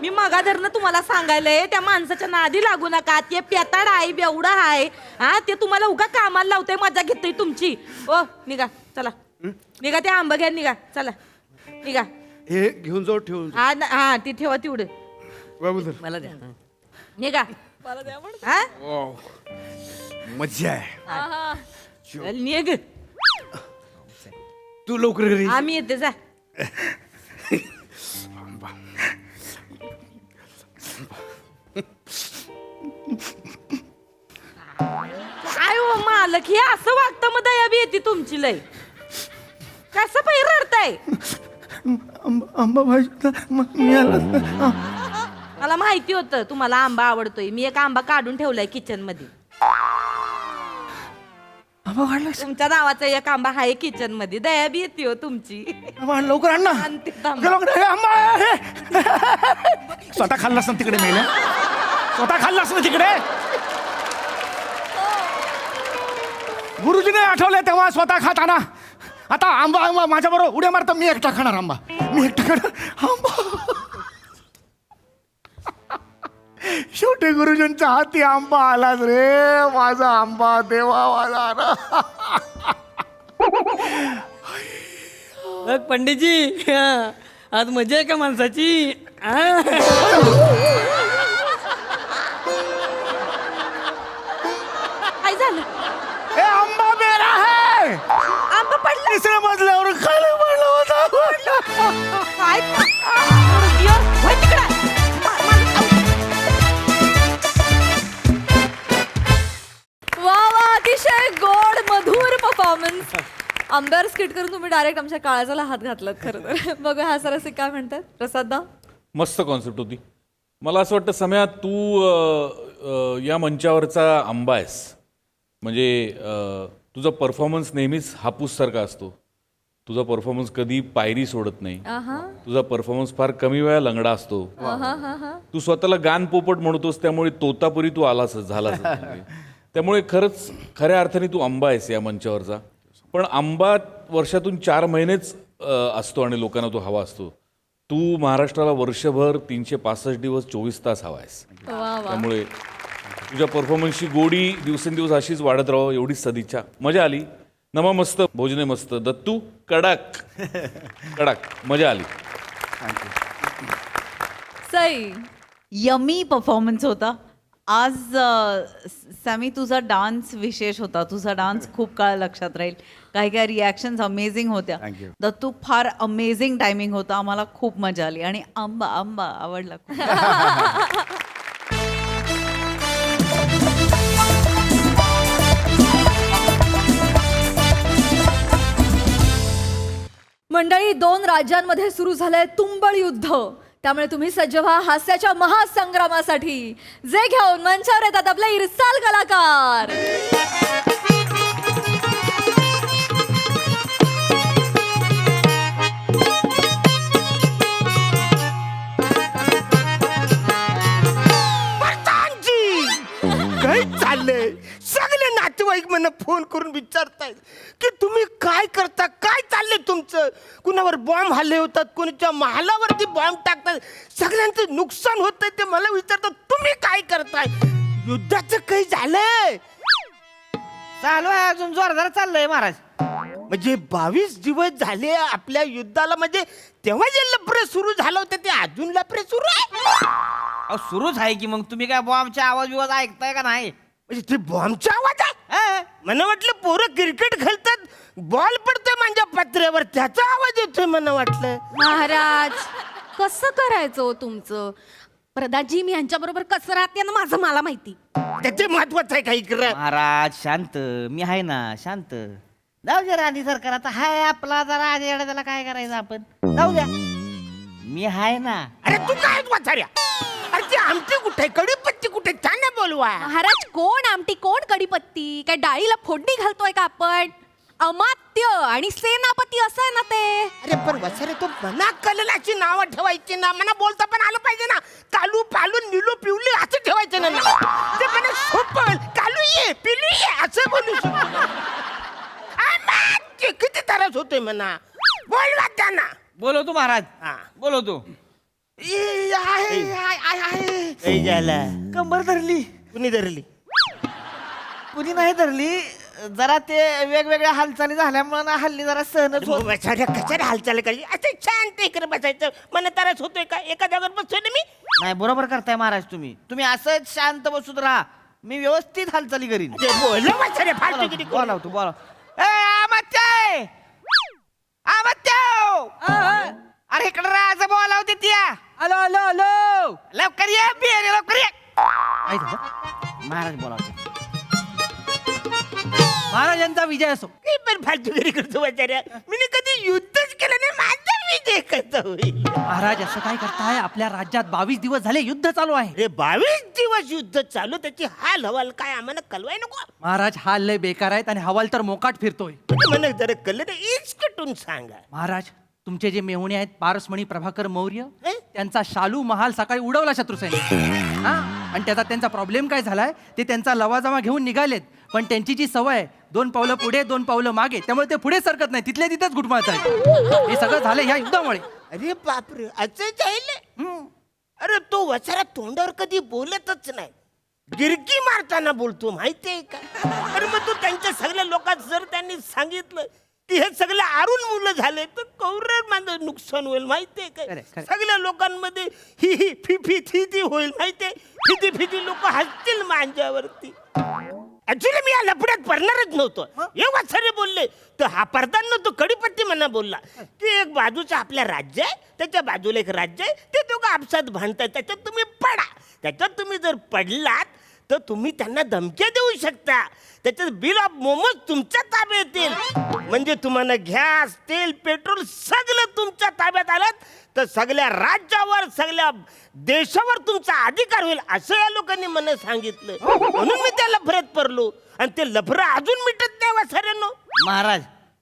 S9: मी मगाधरनं तुम्हाला सांगायलंय त्या माणसाच्या नादी लागू नका ते पेताड आहे बेवडा आहे हा ते तुम्हाला उगा कामाला लावतंय मजा घेतोय तुमची ओ निघा चला निघा ते आंबा घ्या निघा चला निघा
S2: हे घेऊन जाऊ ठेवून
S9: हा ती ठेवा तेवढं
S2: बाबूधर
S8: मला द्या
S9: निघा हा
S2: मज्जा आहे.
S9: चल, निघ
S2: तू लवकर घरी
S9: आम्ही येते जा काय हो मालक हे असं वागतं मग दयाबी येते तुमची लय कसं पाहिजे रडताय
S7: आंबा पाहिजे
S9: मला माहिती होतं तुम्हाला आंबा आवडतोय मी एक आंबा काढून ठेवलाय किचन मध्ये तुमच्या नावाचा एक आंबा आहे किचन मध्ये दयाबी येते हो तुमची
S7: लवकर आण ना
S9: आणते थांबा.
S7: लवकर, हे आंबा आहे. स्वतः खाल्लास ना तिकडे मेले स्वतः खाल्लास ना तिकडे गुरुजीने आठवले तेव्हा स्वतः खाताना आता आंबा माझ्या बरोबर उड्या मारता मी एकटा खाणार आंबा शेवटी गुरुजींच्या हाती आंबा आलाच रे माझा आंबा देवा माझा
S8: बघ पंडितजी आज मजा आहे का माणसाची
S9: काय झालं
S7: ए आंबा मेरा है
S9: आंबा पडला
S7: तिसऱ्या मजल्यावर खाली पडला होता
S9: काय होय तिकडं.
S1: वा अतिशय गोड मधुर परफॉर्मन्स आंब्यावर स्किट करून तुम्ही डायरेक्ट आमच्या काळजाला हात घातलात खरं तर बघा हा सरसे काय म्हणतात प्रसाद
S5: मस्त कॉन्सेप्ट होती. मला असं वाटतं सम्या तू या मंचावरचा आंबा आहेस. म्हणजे तुझा परफॉर्मन्स नेहमीच हापूससारखा असतो. तुझा परफॉर्मन्स कधी पायरी सोडत नाही. तुझा परफॉर्मन्स फार कमी वेळा लंगडा असतो. तू स्वतःला गान पोपट म्हणतोस त्यामुळे तोतापुरी तू आलास झालास. त्यामुळे खरंच खऱ्या अर्थाने तू आंबा आहेस या मंचावरचा. पण आंबा वर्षातून 4 महिनेच असतो आणि लोकांना तो हवा असतो. तू महाराष्ट्राला वर्षभर 365 दिवस 24 तास हवा आहेस. त्यामुळे तुझ्या परफॉर्मन्सची गोडी दिवसेंदिवस अशीच वाढत राहावं एवढीच सदिच्छा. मजा आली. नमा मस्त, भोजने मस्त, दत्तू कडक कडक, मजा आली.
S1: सई.
S6: यमी परफॉर्मन्स होता आज. सॅमी तुझा डान्स विशेष होता. तुझा डान्स खूप काळ लक्षात राहील. काही काही रिॲक्शन्स अमेझिंग होत्या. दत्तू फार अमेझिंग टायमिंग होता. आम्हाला खूप मजा आली आणि आंबा आंबा आवडला खूप.
S1: मंडळी, 2 राज्यांमध्ये सुरू झालंय तुंबळ युद्ध. त्यामुळे तुम्ही सज्ज व्हा हास्याच्या महासंग्रामासाठी. जे घेऊन मंचावर येतात आपले इरसाल कलाकार.
S10: काय चाललंय? सगळे नातेवाईक मला फोन करून विचारतायत की तुम्ही काय करता, काय चाललंय तुमचं. कुणावर बॉम्ब हल्ले होतात, कुणाच्या महालावरती बॉम्ब टाकतात, सगळ्यांचं नुकसान होतंय. ते मला विचारतात तुम्ही काय करताय. युद्धाचं काही झालंय?
S4: चालू आहे, अजून जोरदार चाललंय महाराज.
S10: म्हणजे 22 दिवस झाले आपल्या युद्धाला. म्हणजे तेव्हा जे लफडे सुरू झालं होतं ते अजून लफडे सुरू आहे.
S4: अहो सुरूच आहे की. मग तुम्ही काय बॉम्बचा आवाज बिवाज ऐकताय का नाही?
S10: म्हणजे ते बॉम्बचा आवाज आहे. मला वाटलं पोरं क्रिकेट खेळतात, बॉल पडतोय माझ्या पत्र्यावर, त्याचा आवाज येतोय मला वाटलं.
S9: महाराज कसं करायचं हो तुमचं? प्रदाजी मी यांच्याबरोबर कसं राहते ना माझं मला माहिती.
S10: त्याचे महत्वाचं आहे काही करा.
S4: महाराज शांत, मी आहे ना शांत. जाऊ द्या राणी सरकार, आता हाय आपला जरा आधी त्याला काय करायचं आपण. जाऊ द्या, मी आहे ना.
S10: अरे तू काय वाचाऱ्या? अरे ती आमटी कुठे, कढीपत्ती कुठे, त्याने बोलवा.
S9: महाराज कोण आमटी कोण कडीपत्ती? काय डाळीला फोडणी घालतोय का आपण? अमात्य आणि सेनापती असं आहे ना ते.
S10: अरे पण वसारे तो मना कललाची नावं ठेवायची ना. मला बोलता पण आलं पाहिजे ना. कालू पालू निलू पिवली असं ठेवायचं ना. ते मला सोपं कालू ये पिलू ये असं बोलू शकतो. किती त्रास होतोय म्हणा. बोलवा त्यांना.
S4: बोलवतो महाराज,
S10: हा.
S4: बोलवतो. कंबर धरली.
S10: कुणी धरली?
S4: कुणी नाही धरली, जरा ते वेगवेगळ्या हालचाली झाल्यामुळे ना हल्ली जरा सहनच होत.
S10: वसाऱ्या कशाला हालचाल करायची? असं शांत इकडे बसायचं. मला त्रास होतोय का? एका जागेवर बसतोय ना मी.
S4: नाही, बरोबर करताय महाराज तुम्ही. तुम्ही असंच शांत बसून राहा, मी व्यवस्थित हालचाली करीन.
S10: ते बोल वसाऱ्या फालतू किती बोल.
S4: बोलाव तू बोलाव. अरे इकडे राहायचं बोलावते त्या.
S8: आलो आलो आलो.
S4: लवकर ये बियाणे, लवकर ये. महाराज बोलावते.
S8: महाराजांचा विजय असो.
S10: काही पण फालतूगिरी करतो वसाऱ्या. मी कधी युद्धच केलं नाही. माझा विजय कसा होईल?
S8: महाराज असं काय करताय? आपल्या राज्यात 22 दिवस झाले युद्ध चालू आहे.
S10: अरे 22 दिवस युद्ध चालू, त्याची हाल हवाल काय आम्हाला कळवाय नको?
S8: महाराज हाल लय बेकार आहेत आणि हवाल तर मोकाट फिरतोय.
S10: मला जरा कळलं तर इचकटून सांगा.
S8: महाराज तुमचे जे मेहुणे आहेत पारसमणी प्रभाकर मौर्य,
S10: हे?
S8: त्यांचा शालू महाल सकाळी उडवला शत्रुसैनिक. आणि त्यांचा प्रॉब्लेम काय झालाय, ते त्यांचा लवाजमा घेऊन निघालेत. पण त्यांची जी सवय आहे 2 पावलं पुढे 2 पावलं मागे, त्यामुळे ते पुढे सरकत नाही, तिथल्या तिथेच घुटमळत आहेत. हे सगळं झालं ह्या युद्धामुळे.
S10: अरे बापरे, असं जाईल? अरे तो वसारा तोंडावर कधी बोलतच नाही. गिरकी मारताना बोलतो माहितीये का? अरे मग तू त्यांच्या सगळ्या लोकांना जर त्यांनी सांगितलं की हे सगळे आरून मुलं झाले तर कौरव माझं नुकसान होईल माहितीये का?
S8: खरंय.
S10: सगळ्या लोकांमध्ये ही फी थी ती होईल माहितीये. फिती लोक हसतील माझ्यावरती. ऍक्च्युली मी या लफड्यात पडणारच नव्हतो. हे वसारे बोलले तर हा पडताना नव्हतो. कडीपत्ती म्हणा बोलला की एक बाजूचं आपलं राज्य आहे, त्याच्या बाजूला एक राज्य आहे, ते दोघं आपसात भांडतात, त्याच्यात तुम्ही पडा. त्याच्यात तुम्ही जर पडलात तर तुम्ही त्यांना धमक्या देऊ शकता. त्याच्यात बिल ऑफ मोमोज तुमच्या ताब्यात येईल. म्हणजे तुम्हाला गॅस तेल पेट्रोल सगळं तुमच्या ताब्यात आलं तर सगळ्या राज्यावर सगळ्या देशावर तुमचा अधिकार होईल असं या लोकांनी मला सांगितलं. म्हणून मी त्या लफऱ्यात पडलो आणि ते लफरं अजून मिटत नाही वासाऱ्यांनो.
S4: महाराज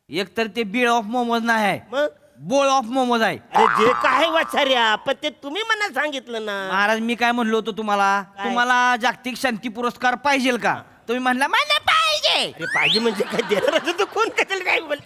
S4: एक तर ते बीळ ऑफ मोमोज नाही आहे,
S10: मग
S4: बोळ ऑफ मोमोज आहे.
S10: अरे जे काय वाचार्या पण ते तुम्ही मला सांगितलं ना.
S4: महाराज मी काय म्हणलो होतो तुम्हाला, तुम्हाला जागतिक शांती पुरस्कार पाहिजे का? तुम्ही म्हणला मला पाहिजे.
S10: अरे पाहिजे म्हणजे काय देणार असं तर कोण कशाला काय बोल.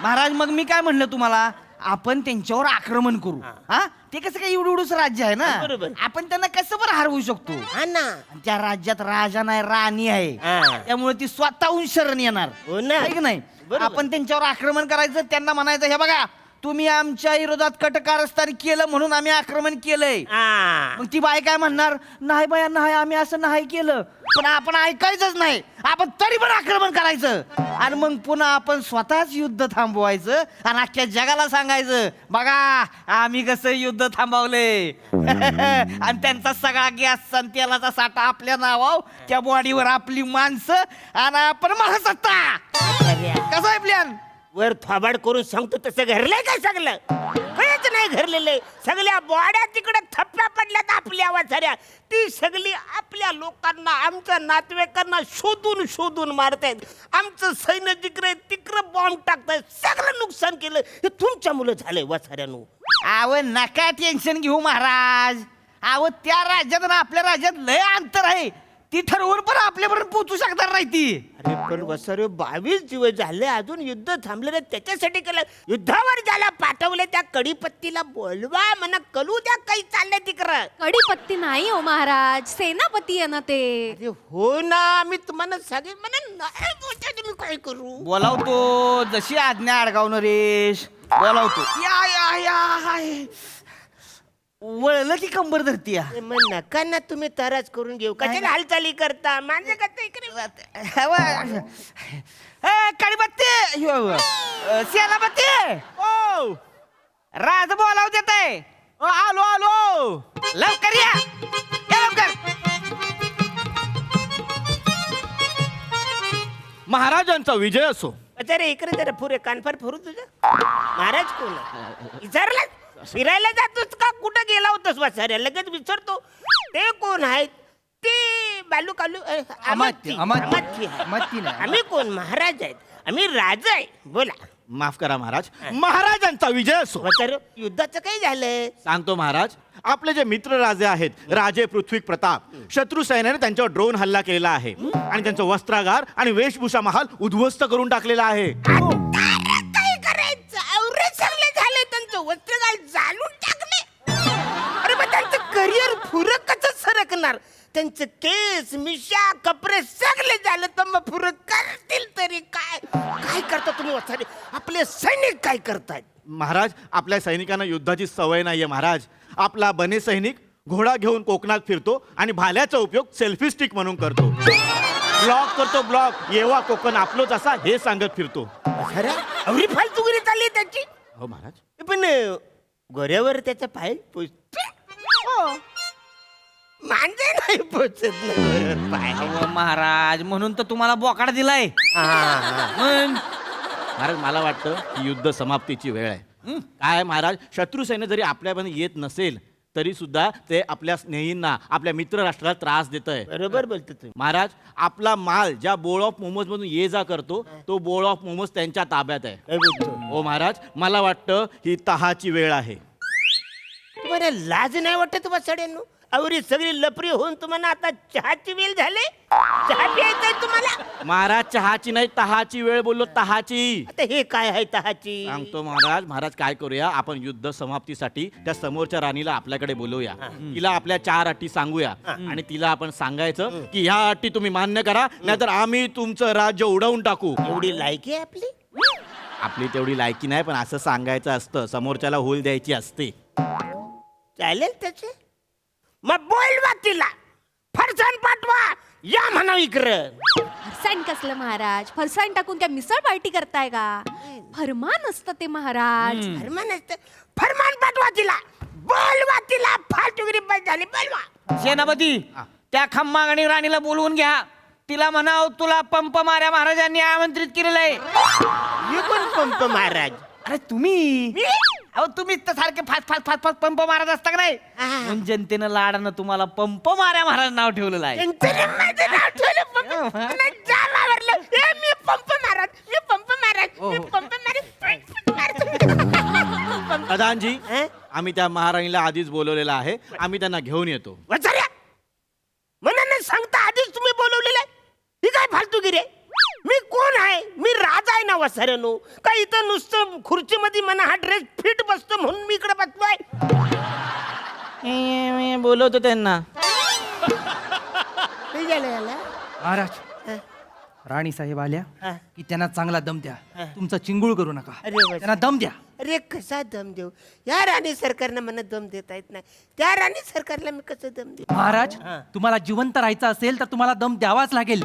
S4: महाराज मग मी काय म्हणलं तुम्हाला, आपण त्यांच्यावर आक्रमण करू. हा ते कसं काय एवढूच राज्य आहे ना
S10: बरोबर.
S4: आपण त्यांना कसं बरं हरवू शकतो
S10: हा ना.
S4: आणि त्या राज्यात राजा नाही राणी आहे
S10: हा.
S4: त्यामुळे ती स्वतःहून शरण येणार
S10: हो ना.
S4: आहे की नाही
S10: बरोबर.
S4: आपण त्यांच्यावर आक्रमण करायचं त्यांना म्हणायचं हे बघा तुम्ही आमच्या विरोधात कटकारस्थान केलं म्हणून आम्ही आक्रमण केलंय
S10: हा.
S4: मग ती बाई काय म्हणणार नाही बाया नाही आम्ही असं नाही केलं पण आपण ऐकायचंच नाही आपण तरी पण आक्रमण करायचं आणि मग पुन्हा आपण स्वतःच युद्ध थांबवायचं आणि अख्ख्या जगाला सांगायचं बघा आम्ही कसं युद्ध थांबवले आणि त्यांचा सगळा गॅस आणि तेलाचा साठा आपल्या नावाव त्या बॉडीवर आपली माणसं आणि आपण महासत्ता कसं आहे प्लॅन
S10: वर थोबाड करून सांगतो तसं घरलंय काय सगळं काहीच नाही घरलेलं सगळ्या बॉड्या तिकडे थप्प्या पडल्यात आपल्या वाचाऱ्या ती सगळी आपल्या लोकांना आमच्या नातेवाईकांना शोधून शोधून मारतायत आमचं सैन्य तिकडे बॉम्ब टाकतायत सगळं नुकसान केलं हे तुमच्या मुलं झालंय वाचाऱ्यानं.
S4: आव नका टेन्शन घेऊ महाराज आव त्या राज्यात आणि आपल्या राज्यात लय अंतर आहे ती ठरवून पण आपल्यापर्यंत पोहोचू शकणार नाही ती
S10: अरे पण वसारे 22 दिवस झाले अजून युद्ध थांबलं नाही त्याच्यासाठी केलं युद्धावर ज्याला पाठवलं त्या कडीपत्तीला बोलवा म्हणा कळू द्या काही चाललंय तिकडं.
S1: कडीपत्ती नाही हो महाराज सेनापती आहे ना ते
S10: अरे हो ना मी तुम्हाला सांगेन म्हणा नाही बोलता तुम्ही काय करू.
S4: बोलावतो जशी आज्ञा अडगाव नरेश बोलावतो या या या वळलं ती कंबर धरती या.
S10: अरे मग नका ना तुम्ही तराज करून घेऊ कशाला हालचाली करता माझं कसं इकडे
S4: कडीपत्ती सेनापती ओ राज बोलाव देत आहे आलो आलो लवकर या लवकर
S7: महाराजांचा विजय असो.
S10: अरे इकडे जरा पुरे कानफार फरू तुझं महाराज कोण आहे? विचारला फिरायला जातोस का कुठं गेला होतास वाचाऱ्या लगेच विचारतो ते कोण आहेत ते बालू कालू
S8: अमात्य, अमात्य. अमात्य नाही.
S10: आम्ही कोण महाराज आहेत आम्ही राजा आहे बोला.
S7: माफ करा महाराज महाराजांचा विजय असो.
S10: वाचार युद्धाचं काही झालंय
S7: सांगतो महाराज आपले जे मित्र राजे आहेत राजे पृथ्वी प्रताप शत्रू सैन्याने त्यांच्यावर ड्रोन हल्ला केलेला आहे आणि त्यांचं वस्त्रागार आणि वेशभूषा महाल उद्ध्वस्त करून टाकलेला आहे.
S10: काय करायचं आवरे सगळे झाले त्यांचं वस्त्रगाल जाळून टाकले. अरे मग त्यांचं करिअर पुरं कसं सरकणार त्यांचे केस मिशा कपडे सगळे झालं तर मग पुरं करतील तरी काय काय करता तुम्ही वसारे आपले सैनिक काय करतायत.
S7: महाराज आपल्या सैनिकांना युद्धाची सवय नाहीये महाराज. आपला बने सैनिक घोडा घेऊन कोकणात फिरतो आणि भाल्याचा उपयोग सेल्फी स्टिक म्हणून करतो. ब्लॉक करतो ब्लॉक येवा कोकण आपलोच असा हे सांगत फिरतो.
S10: खरं एवढी फालतूगिरी चालली त्याची.
S7: हो महाराज
S10: पण गोऱ्यावर त्याचा पाय पोचतो मांजे नाही पोचत ना गोऱ्यावर पाय.
S4: अहो महाराज म्हणून तर तुम्हाला बोकाड दिलाय मग
S7: महाराज मला वाटतं की युद्ध समाप्तीची वेळ आहे. काय महाराज शत्रू सैन्य जरी आपल्यापर्यंत येत नसेल तरी सुद्धा ते आपल्या स्नेहींना आपल्या मित्र राष्ट्राला त्रास देत आहे.
S10: बरोबर बोलतो तुम्ही.
S7: महाराज आपला माल ज्या बोर्ड ऑफ मोमोज मधून ये जा करतो तो बोर्ड ऑफ मोमोज त्यांच्या ताब्यात आहे.
S10: काय बोलतो
S7: हो महाराज मला वाटतं ही तहाची वेळ आहे.
S10: तुम्हाला लाज नाही वाटत वाचड्यांनो अवरी सगळी लपरी होऊन तुम्हाला आता चहाची वेळ झाले चहा प्यायचंय तुम्हाला.
S7: महाराज चहाची नाही तहाची वेळ बोललो तहाची.
S10: आता हे काय आहे तहाची.
S7: सांगतो महाराज महाराज काय करूया आपण युद्ध समाप्तीसाठी त्या समोरच्या राणीला आपल्याकडे बोलवूया तिला आपल्या 4 अटी सांगूया आणि तिला आपण सांगायचं की ह्या अटी तुम्ही मान्य करा नाहीतर आम्ही तुमचं राज्य उडवून टाकू.
S10: एवढी लायकी आहे आपली.
S7: आपली तेवढी लायकी नाही पण असं सांगायचं असतं समोरच्याला होल द्यायची असते.
S10: चालेल त्याचे मग बोलवा तिला फरसाण पाठवा या म्हणा इकडं.
S1: फरसाण कसलं महाराज फरसाण टाकून त्या मिसळ पार्टी करताय का फरमान असतं ते महाराज
S10: फरमान असतं फरमान पाठवा तिला बोलवा तिला फालतूगिरी बस झाली बोलवा.
S4: सेनापती त्या खम्मा आणि राणीला बोलवून घ्या तिला म्हणाव तुला पंप माऱ्या महाराजांनी आमंत्रित केलेलं आहे.
S10: मी कोण पंप महाराज.
S4: अरे तुम्ही अहो तुम्हीच तर सारखे fast fast fast fast pump मारत असता का नाही
S10: हा.
S4: म्हणून जनतेनं लाडानं तुम्हाला पंप माऱ्या महाराज नाव ठेवलेलं आहे.
S10: त्यांचं माझं नाव ठेवलं पंप. पुन्हा जाम आवरलं. ए, मी पंप महाराज मी पंप महाराज मी पंप महाराज.
S7: प्रधानजी
S10: हं?
S7: आम्ही त्या महाराणीला आधीच बोलवलेलं आहे आम्ही त्यांना घेऊन येतो.
S10: वाचाऱ्या मनाने सांगता आधीच तुम्ही बोलवलेलं आहे ही काय फालतूगिरी आहे. मी कोण आहे मी राजा आहे ना वसाऱ्यानो, काय इथं नुसतं खुर्चीमध्ये म्हणा हा ड्रेस फिट बसतो म्हणून मी इकडे बसलोय.
S9: बोलवतो त्यांना.
S10: काय झालं याला?
S8: महाराज राणी साहेब आल्या की त्यांना चांगला दम द्या. तुमचं चिंगूळ करू नका.
S10: अरे वा.
S8: त्यांना दम द्या.
S10: अरे कसा दम देऊ? या राणी सरकारनं मला दम देता येत नाही, त्या राणी सरकारला मी कसं दम देऊ?
S8: महाराज तुम्हाला जिवंत राहायचं असेल तर तुम्हाला दम द्यावाच लागेल.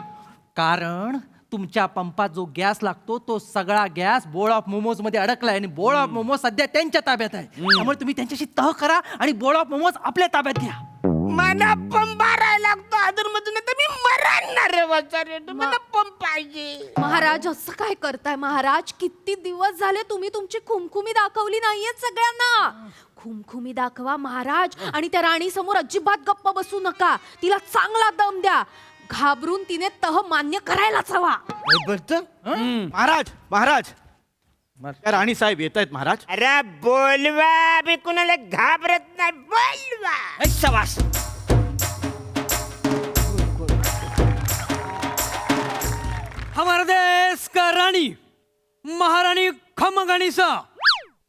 S8: कारण तुमच्या पंपात जो गॅस लागतो तो सगळा गॅस बोळ ऑफ मोमोज मध्ये अडकलाय आणि बोळ ऑफ मोमोज सध्या त्यांच्या ताब्यात आहे. त्यामुळे तुम्ही त्यांच्याशी तह करा आणि बोळ ऑफ मोमोज आपल्या ताब्यात घ्या.
S10: मला पंप मारायला लागतो अधून मधून, तर मी मरणार रे वसारे. मला पंप पाहिजे.
S1: महाराज असं काय करताय महाराज? किती दिवस झाले तुम्ही तुमची खुमखुमी दाखवली नाहीये सगळ्यांना. खुमखुमी दाखवा महाराज आणि त्या राणी समोर अजिबात गप्प बसू नका. तिला चांगला दम द्या. घाबरून तिने तह मान्य करायलाच हवा.
S4: महाराज महाराज राणी साहेब येत आहेत महाराज.
S10: अरे बोलवा, मी कुणाला घाबरत नाही. बोलवा.
S4: सवास
S2: हमारा देश का रानी महारानी खमगणिसा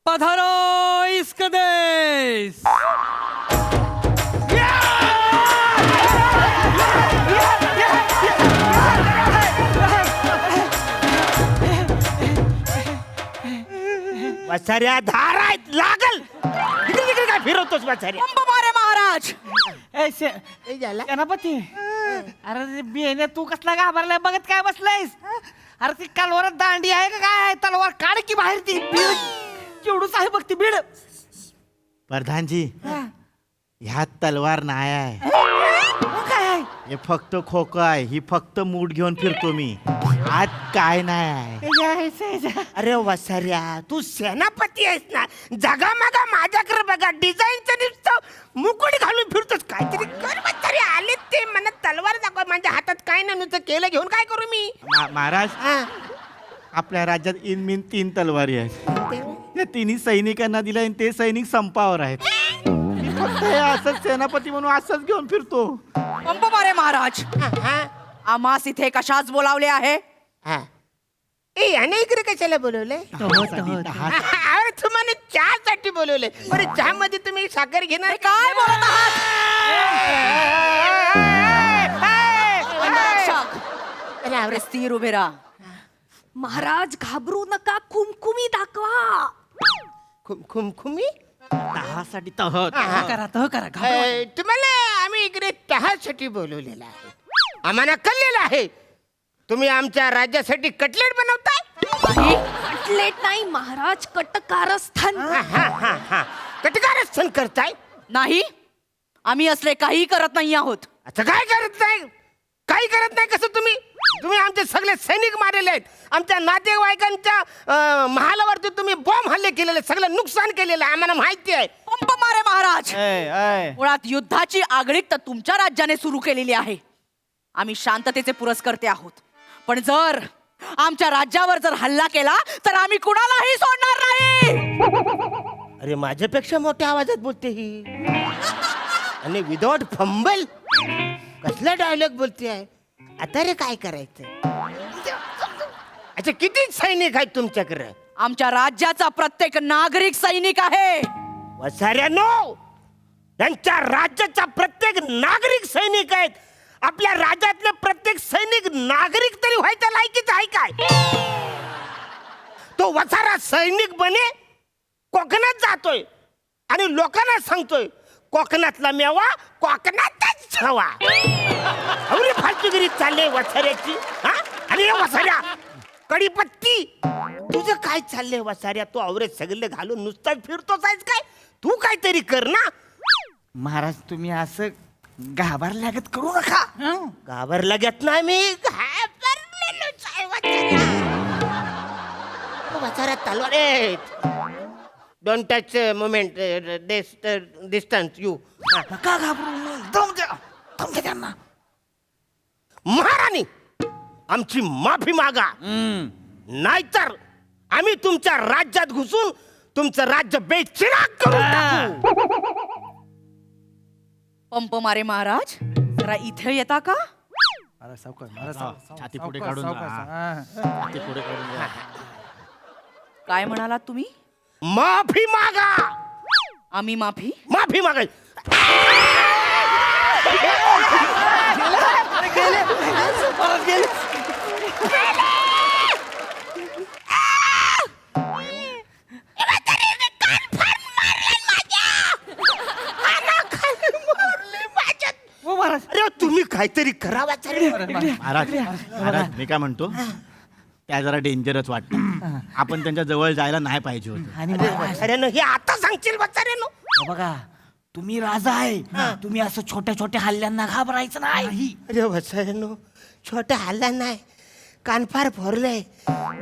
S2: पधारो इसका देश.
S10: वसाऱ्या धार आहेत लागल. इकडे तिकडे काय फिरवतोस वसाऱ्या?
S6: मारे महाराज.
S10: काय झालं?
S9: गणपती अरे बियाणे तू कसला घाबरलाय बघत काय बसलायस? अरे ती कालवरात दांडी आहे का काय? तलवार काढ की बाहेर ती केवढूच आहे बघ ती बीड.
S11: प्रधानजी ह्यात तलवार नाही आहे,
S9: काय
S11: हे फक्त खोकं आहे. ही फक्त मूठ घेऊन फिरतो मी, आत काय नाही आहे.
S10: अरे वसाऱ्या, तू सेनापती आहेस ना, जगा मागा माझ्याकडे बघा. डिझाईनचं नुसतं मुकुट घालून फिरतोस. काहीतरी कर वसाऱ्या. आले ते मला तलवार दाखवा. माझ्या हातात काय नाही, नुसतं केलं घेऊन काय करू मी?
S11: महाराज आपल्या राज्यात इनमिन 3 तलवारी आहेत. त्या तिन्ही सैनिकांना दिल्या आणि ते सैनिक संपावर आहेत. मी फक्त हे असंच सेनापती म्हणून असंच घेऊन फिरतो.
S6: पंप मारे महाराज, आम्हास इथे कशाच बोलावले आहे?
S10: ए याने इकडे कशाला बोलवलंय? अरे तुम्हाला चहासाठी बोलवलंय. बरं चहामध्ये तुम्ही साखर घेणार?
S6: काय बोलत आहात? अरे स्थिर उभे राहा.
S1: महाराज घाबरू नका. खुमखुमी दाखवा.
S10: खुमखुमी
S11: तहासाठी तह
S8: करा तह करा. घाबरवा.
S10: तुम्हाला आम्ही इकडे चहासाठी बोलवलेलं आहे. आम्हाला कळलेलं आहे तुम्ही आमच्या राज्यासाठी कटलेट बनवताय.
S1: कटलेट नाही महाराज, कटकारस्थान.
S10: कटकारस्थान करताय?
S6: नाही, आम्ही असले काही करत नाही आहोत.
S10: आता काय करत नाही? काही करत नाही कसं? तुम्ही तुम्ही आमचे सगळे सैनिक मारलेले आहेत. आमच्या नातेवाईकांच्या महालावरती तुम्ही बॉम्ब हल्ले केलेले, सगळं नुकसान केलेलं आहे, आम्हाला माहिती आहे.
S6: पंप मारे महाराज, मुळात युद्धाची आगळीक तर तुमच्या राज्याने सुरू केलेली आहे. आम्ही शांततेचे पुरस्कर्ते आहोत. पण जर आमच्या राज्यावर जर हल्ला केला तर आम्ही कुणालाही सोडणार नाही.
S10: अरे माझ्यापेक्षा मोठ्या आवाजात बोलते ही, आणि विदाउट फंबल कसला डायलॉग बोलते आहे. आता रे काय करायचं? अच्छा, किती सैनिक आहेत तुमच्याकडे?
S6: आमच्या राज्याचा प्रत्येक नागरिक सैनिक आहे.
S10: वसाऱ्यानो, त्यांच्या राज्याचा प्रत्येक नागरिक सैनिक आहेत. आपल्या राज्यातले प्रत्येक सैनिक नागरिक तरी व्हायच्या लायकीच आहे काय? तो वसारा सैनिक बने कोकणात जातोय आणि लोकांना सांगतोय कोकणातला मेवा कोकणातच ठेवा. एवढी फालतूगिरी चालले वसाऱ्याची. आणि वसाऱ्या कडीपत्ती, तुझं काय चाललंय वसाऱ्या? तू आवरे सगळे घालून नुसता फिरतोच आहेस काय? तू काहीतरी कर ना.
S11: महाराज तुम्ही असं घाबरल्यागत करू नका.
S10: घाबरला घेत नाही मी, घाबरलेलोच आहे वसाऱ्या. तलवार don't touch moment distance you.
S11: नका घाबरू, दम द्या त्यांना.
S10: महाराणी, आमची माफी मागा, नाहीतर आम्ही तुमच्या राज्यात घुसून तुमचं राज्य बेचिराग करून टाकू.
S6: पंप मारे महाराज, जरा इथे येता का?
S8: महाराज सावकाश, महाराज सावकाश,
S11: छाती पुढे
S8: सावकाश,
S11: काढून जा.
S8: सावकाश. हा.
S11: छाती पुढे काढून जा.
S6: काय म्हणालात तुम्ही?
S10: माफी मागा.
S6: आम्ही माफी?
S10: माफी मागा. अरे तुम्ही काहीतरी करावा.
S11: महाराज महाराज मी काय म्हणतो त्या जरा डेंजरच वाटतं. आपण त्यांच्या जवळ जायला नाही पाहिजे होतं.
S7: आणि
S10: अरे हे आता सांगशील बचारे नो.
S7: बघा तुम्ही राजा आहे, तुम्ही असं छोट्या छोट्या हल्ल्यांना घाबरायचं नाही.
S10: अरे बचारे छोटा हल्ला नाही, कान फार फोरलंय.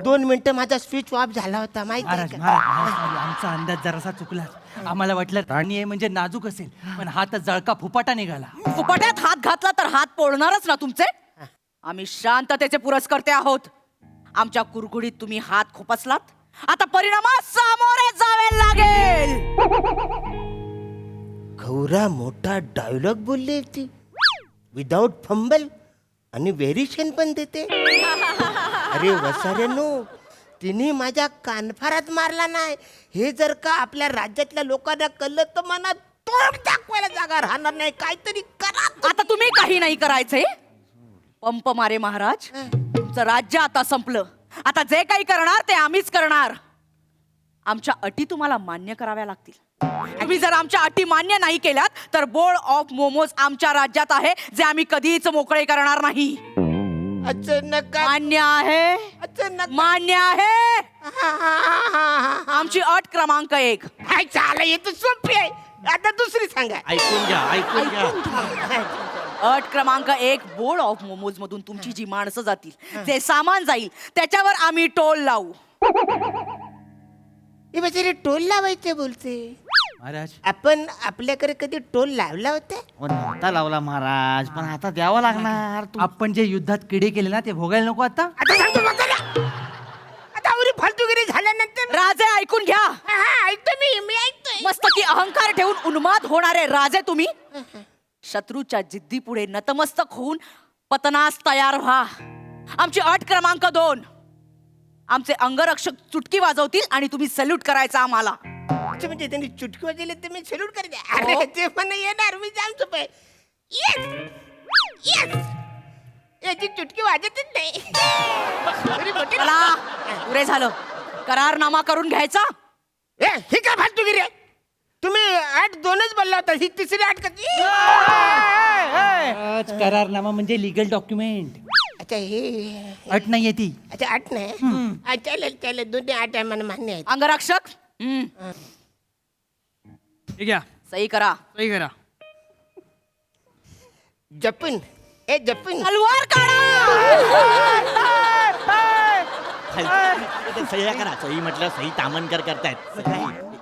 S10: 2 मिनिटं माझा स्विच ऑफ झाला होता माहिती आहे
S8: महाराज
S10: का?
S8: महाराज sorry, आमचा अंदाज जरासा चुकला. आम्हाला वाटलं राणी आहे म्हणजे नाजूक असेल, पण हा तर जळका फुपाटा निघाला.
S6: फुपाट्यात हात घातला तर हात पोळणारच ना तुमचे. आम्ही शांततेचे पुरस्कर्ते आहोत. आमच्या कुरघुडीत तुम्ही हात खुपसलात, आता परिणामास सामोरे जावे लागेल.
S10: गौरा मोठा डायलॉग बोलली ती, विदाउट फंबल आणि व्हेरिएशन पण देते. अरे वसाऱ्यानो, तिने माझ्या कानफारात मारला नाही. हे जर का आपल्या राज्यातल्या लोकांना कळलं तर मनात तोड दाखवायला जागा राहणार नाही. काहीतरी करा.
S6: आता तुम्ही काही नाही करायचंय. पंप मारे महाराज, तुमचं राज्य आता संपलं. आता जे काही करणार ते आम्हीच करणार. आमच्या अटी तुम्हाला मान्य कराव्या लागतील. तुम्ही जर आमच्या अटी मान्य नाही केल्यात तर बोर्ड ऑफ मोमोज आमच्या राज्यात आहे, जे आम्ही कधीच मोकळे करणार नाही.
S10: अचानक
S6: मान्य आहे?
S10: अचानक
S6: मान्य आहे? आमची अट क्रमांक 1.
S10: हाय चाल, हे तर सोपी आहे. आता दुसरी सांगा.
S11: ऐकून घ्या ऐकून घ्या.
S6: अट क्रमांक 1, बोर्ड ऑफ मोमोज मधून तुमची जी माणसं जातील, जे सामान जाईल, त्याच्यावर आम्ही टोल लावू.
S10: हे बेचारे टोल लावायचे बोलते.
S8: महाराज
S10: आपण आपल्याकडे कधी टोल लावला होता?
S7: नव्हता लावला महाराज, पण आता द्यावं लागणार.
S8: आपण जे युद्धात किडे केले ना ते भोगायला नको आता.
S10: आता सांगतो बघा. आता आवरी फालतूगिरी झाल्यानंतर
S6: राजे ऐकून घ्या.
S10: हा ऐकतो मी ऐकतोय.
S6: मस्तकी अहंकार ठेवून उन्माद होणारे राजे तुम्ही, शत्रूच्या जिद्दी पुढे नतमस्तक होऊन पतनास तयार व्हा. आमची अट क्रमांक 2, आमचे अंगरक्षक चुटकी वाजवतील आणि तुम्ही सल्यूट करायचा आम्हाला.
S10: अच्छा, म्हणजे त्यांनी चुटकी वाजवली तर मी सॅल्यूट करते. अरे ते पण येणार, मी जाम चुप आहे. येस येस, याची चुटकी वाजतच नाही. तरी मोठी-
S6: चला, पुरे झालं. करारनामा करून घ्यायचा.
S10: हे काय फालतूगिरी आहे? तुम्ही 8-2च बोलला होता, ही तिसरी 8 कशी?
S8: करारनामा म्हणजे लिगल डॉक्युमेंट.
S10: अच्छा हे
S8: अट नाहीये ती.
S10: अच्छा 8 नाही. चालेल चालेल, 2 8 आहे, मला मान्य आहे.
S6: अंगरक्षक
S8: ठीक आहे,
S6: सही करा.
S8: सही करा.
S10: जपून जपून
S6: तलवार काढा.
S11: सह्या करा. सही म्हटलं सही तामनकर करतायत.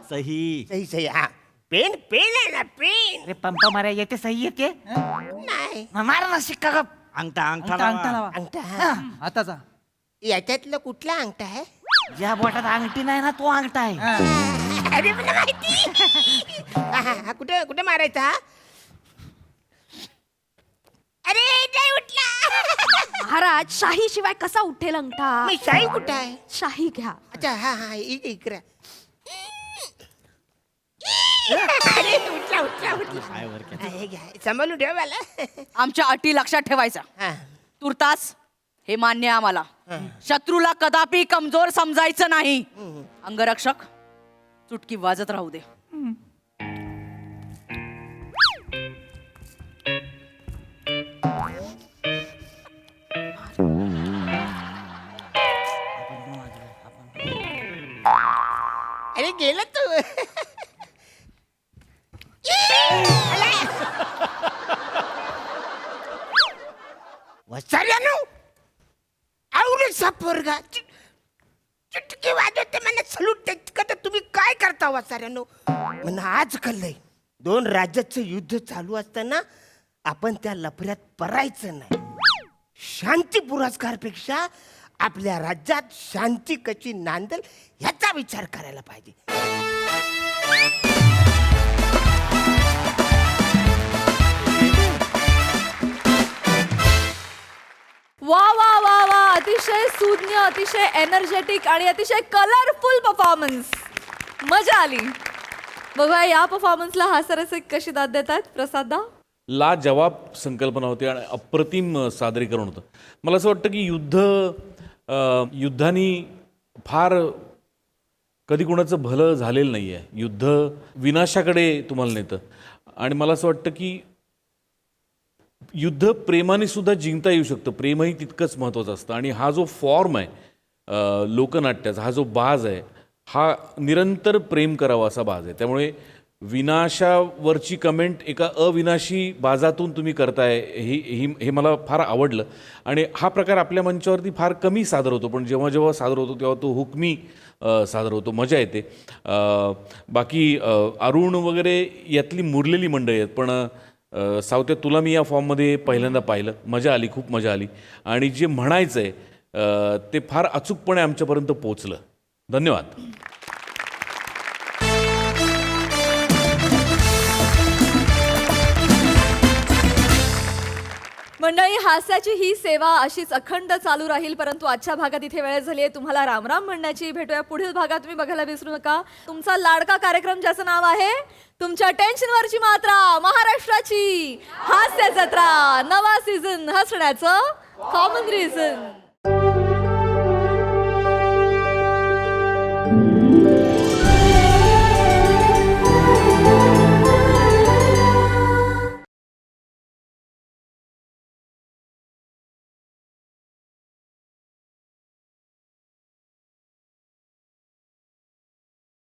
S11: सही
S10: सही सही. हा पेन आहे ना, पेन.
S7: अरे पंप मारा येते, सही येते.
S10: नाही,
S7: मारा ना शिक्का गप.
S11: अंगठा
S8: अंगठा
S11: अंगठा
S8: अंगठा लावा.
S10: अंगठा. हा.
S8: हाताचा.
S10: याच्यातलं कुठला अंगठा आहे?
S7: ज्या बोटात अंगठी नाही ना तो अंगठा आहे.
S10: अरे मला माहिती. हा, कुठे कुठे मारायचा हा? अरे नाही उठला.
S1: महाराज, शाही शिवाय कसा उठेल अंगठा?
S10: मी शाही कुठे आहे?
S1: शाही घ्या.
S10: अच्छा हा हा, इकडे. अरे उठला उठला उठला. हा, हे घ्या, सांभाळून ठेव मला.
S6: आमच्या अटी लक्षात ठेवायचा.
S10: हा.
S6: तुर्तास हे मान्य आहे आम्हाला. शत्रूला कदापि कमजोर समजायचं नाही. अंगरक्षक चुटकी वाजत राहू दे.
S10: अरे गेला तू. वसाऱ्यानो, आवडीचा पोरगा चुटकी वाजवते, मला सलूट करता. तुम्ही काय करता वसाऱ्यानो? मला आज कळलंय, 2 राज्याचं युद्ध चालू असताना आपण त्या लफड्यात परायचं नाही. शांती पुरस्कारपेक्षा आपल्या राज्यात शांती कशी नांदेल याचा विचार करायला पाहिजे.
S1: अतिशय सुज्ञ, अतिशय एनर्जेटिक आणि अतिशय कलरफुल परफॉर्मन्स. मजा आली. बघा या परफॉर्मन्सला हास्यरसिक कशी दाद देतात प्रसाददा?
S5: लाजवाब संकल्पना होती आणि अप्रतिम सादरीकरण होतं. मला असं वाटतं की युद्धानी फार कधी कोणाचं भलं झालेलं नाही आहे. युद्ध विनाशाकडे तुम्हाला नेतं आणि मला असं वाटतं की युद्ध प्रेमाने सुद्धा जिंकता येऊ शकतं. प्रेमही तितकंच महत्त्वाचं असतं आणि हा जो फॉर्म आहे लोकनाट्याचा, हा जो बाज आहे, हा निरंतर प्रेम करावा असा बाज आहे. त्यामुळे विनाशावरची कमेंट एका अविनाशी बाजातून तुम्ही करताय हे मला फार आवडलं. आणि हा प्रकार आपल्या मंचावरती फार कमी सादर होतो, पण जेव्हा जेव्हा सादर होतो तेव्हा तो हुकमी सादर होतो, मजा येते. बाकी अरुण वगैरे यातली मुरलेली मंडळी आहेत, पण सावत्या तुला मी या फॉर्ममध्ये पहिल्यांदा पाहिलं, मजा आली, खूप मजा आली. आणि जे म्हणायचं आहे ते फार अचूकपणे आमच्यापर्यंत पोचलं. धन्यवाद.
S1: मंडळी, हास्याची ही सेवा अशीच अखंड चालू राहील, परंतु आजच्या भागात इथे वेळ झाली आहे तुम्हाला रामराम म्हणण्याची. भेटूया पुढील भागात. तुम्ही बघायला विसरू नका तुमचा लाडका कार्यक्रम ज्याचं नाव आहे तुमच्या टेन्शनवरची मात्रा, महाराष्ट्राची हास्य जत्रा. नवा सीझन, हसण्याचं कॉमन रिझन.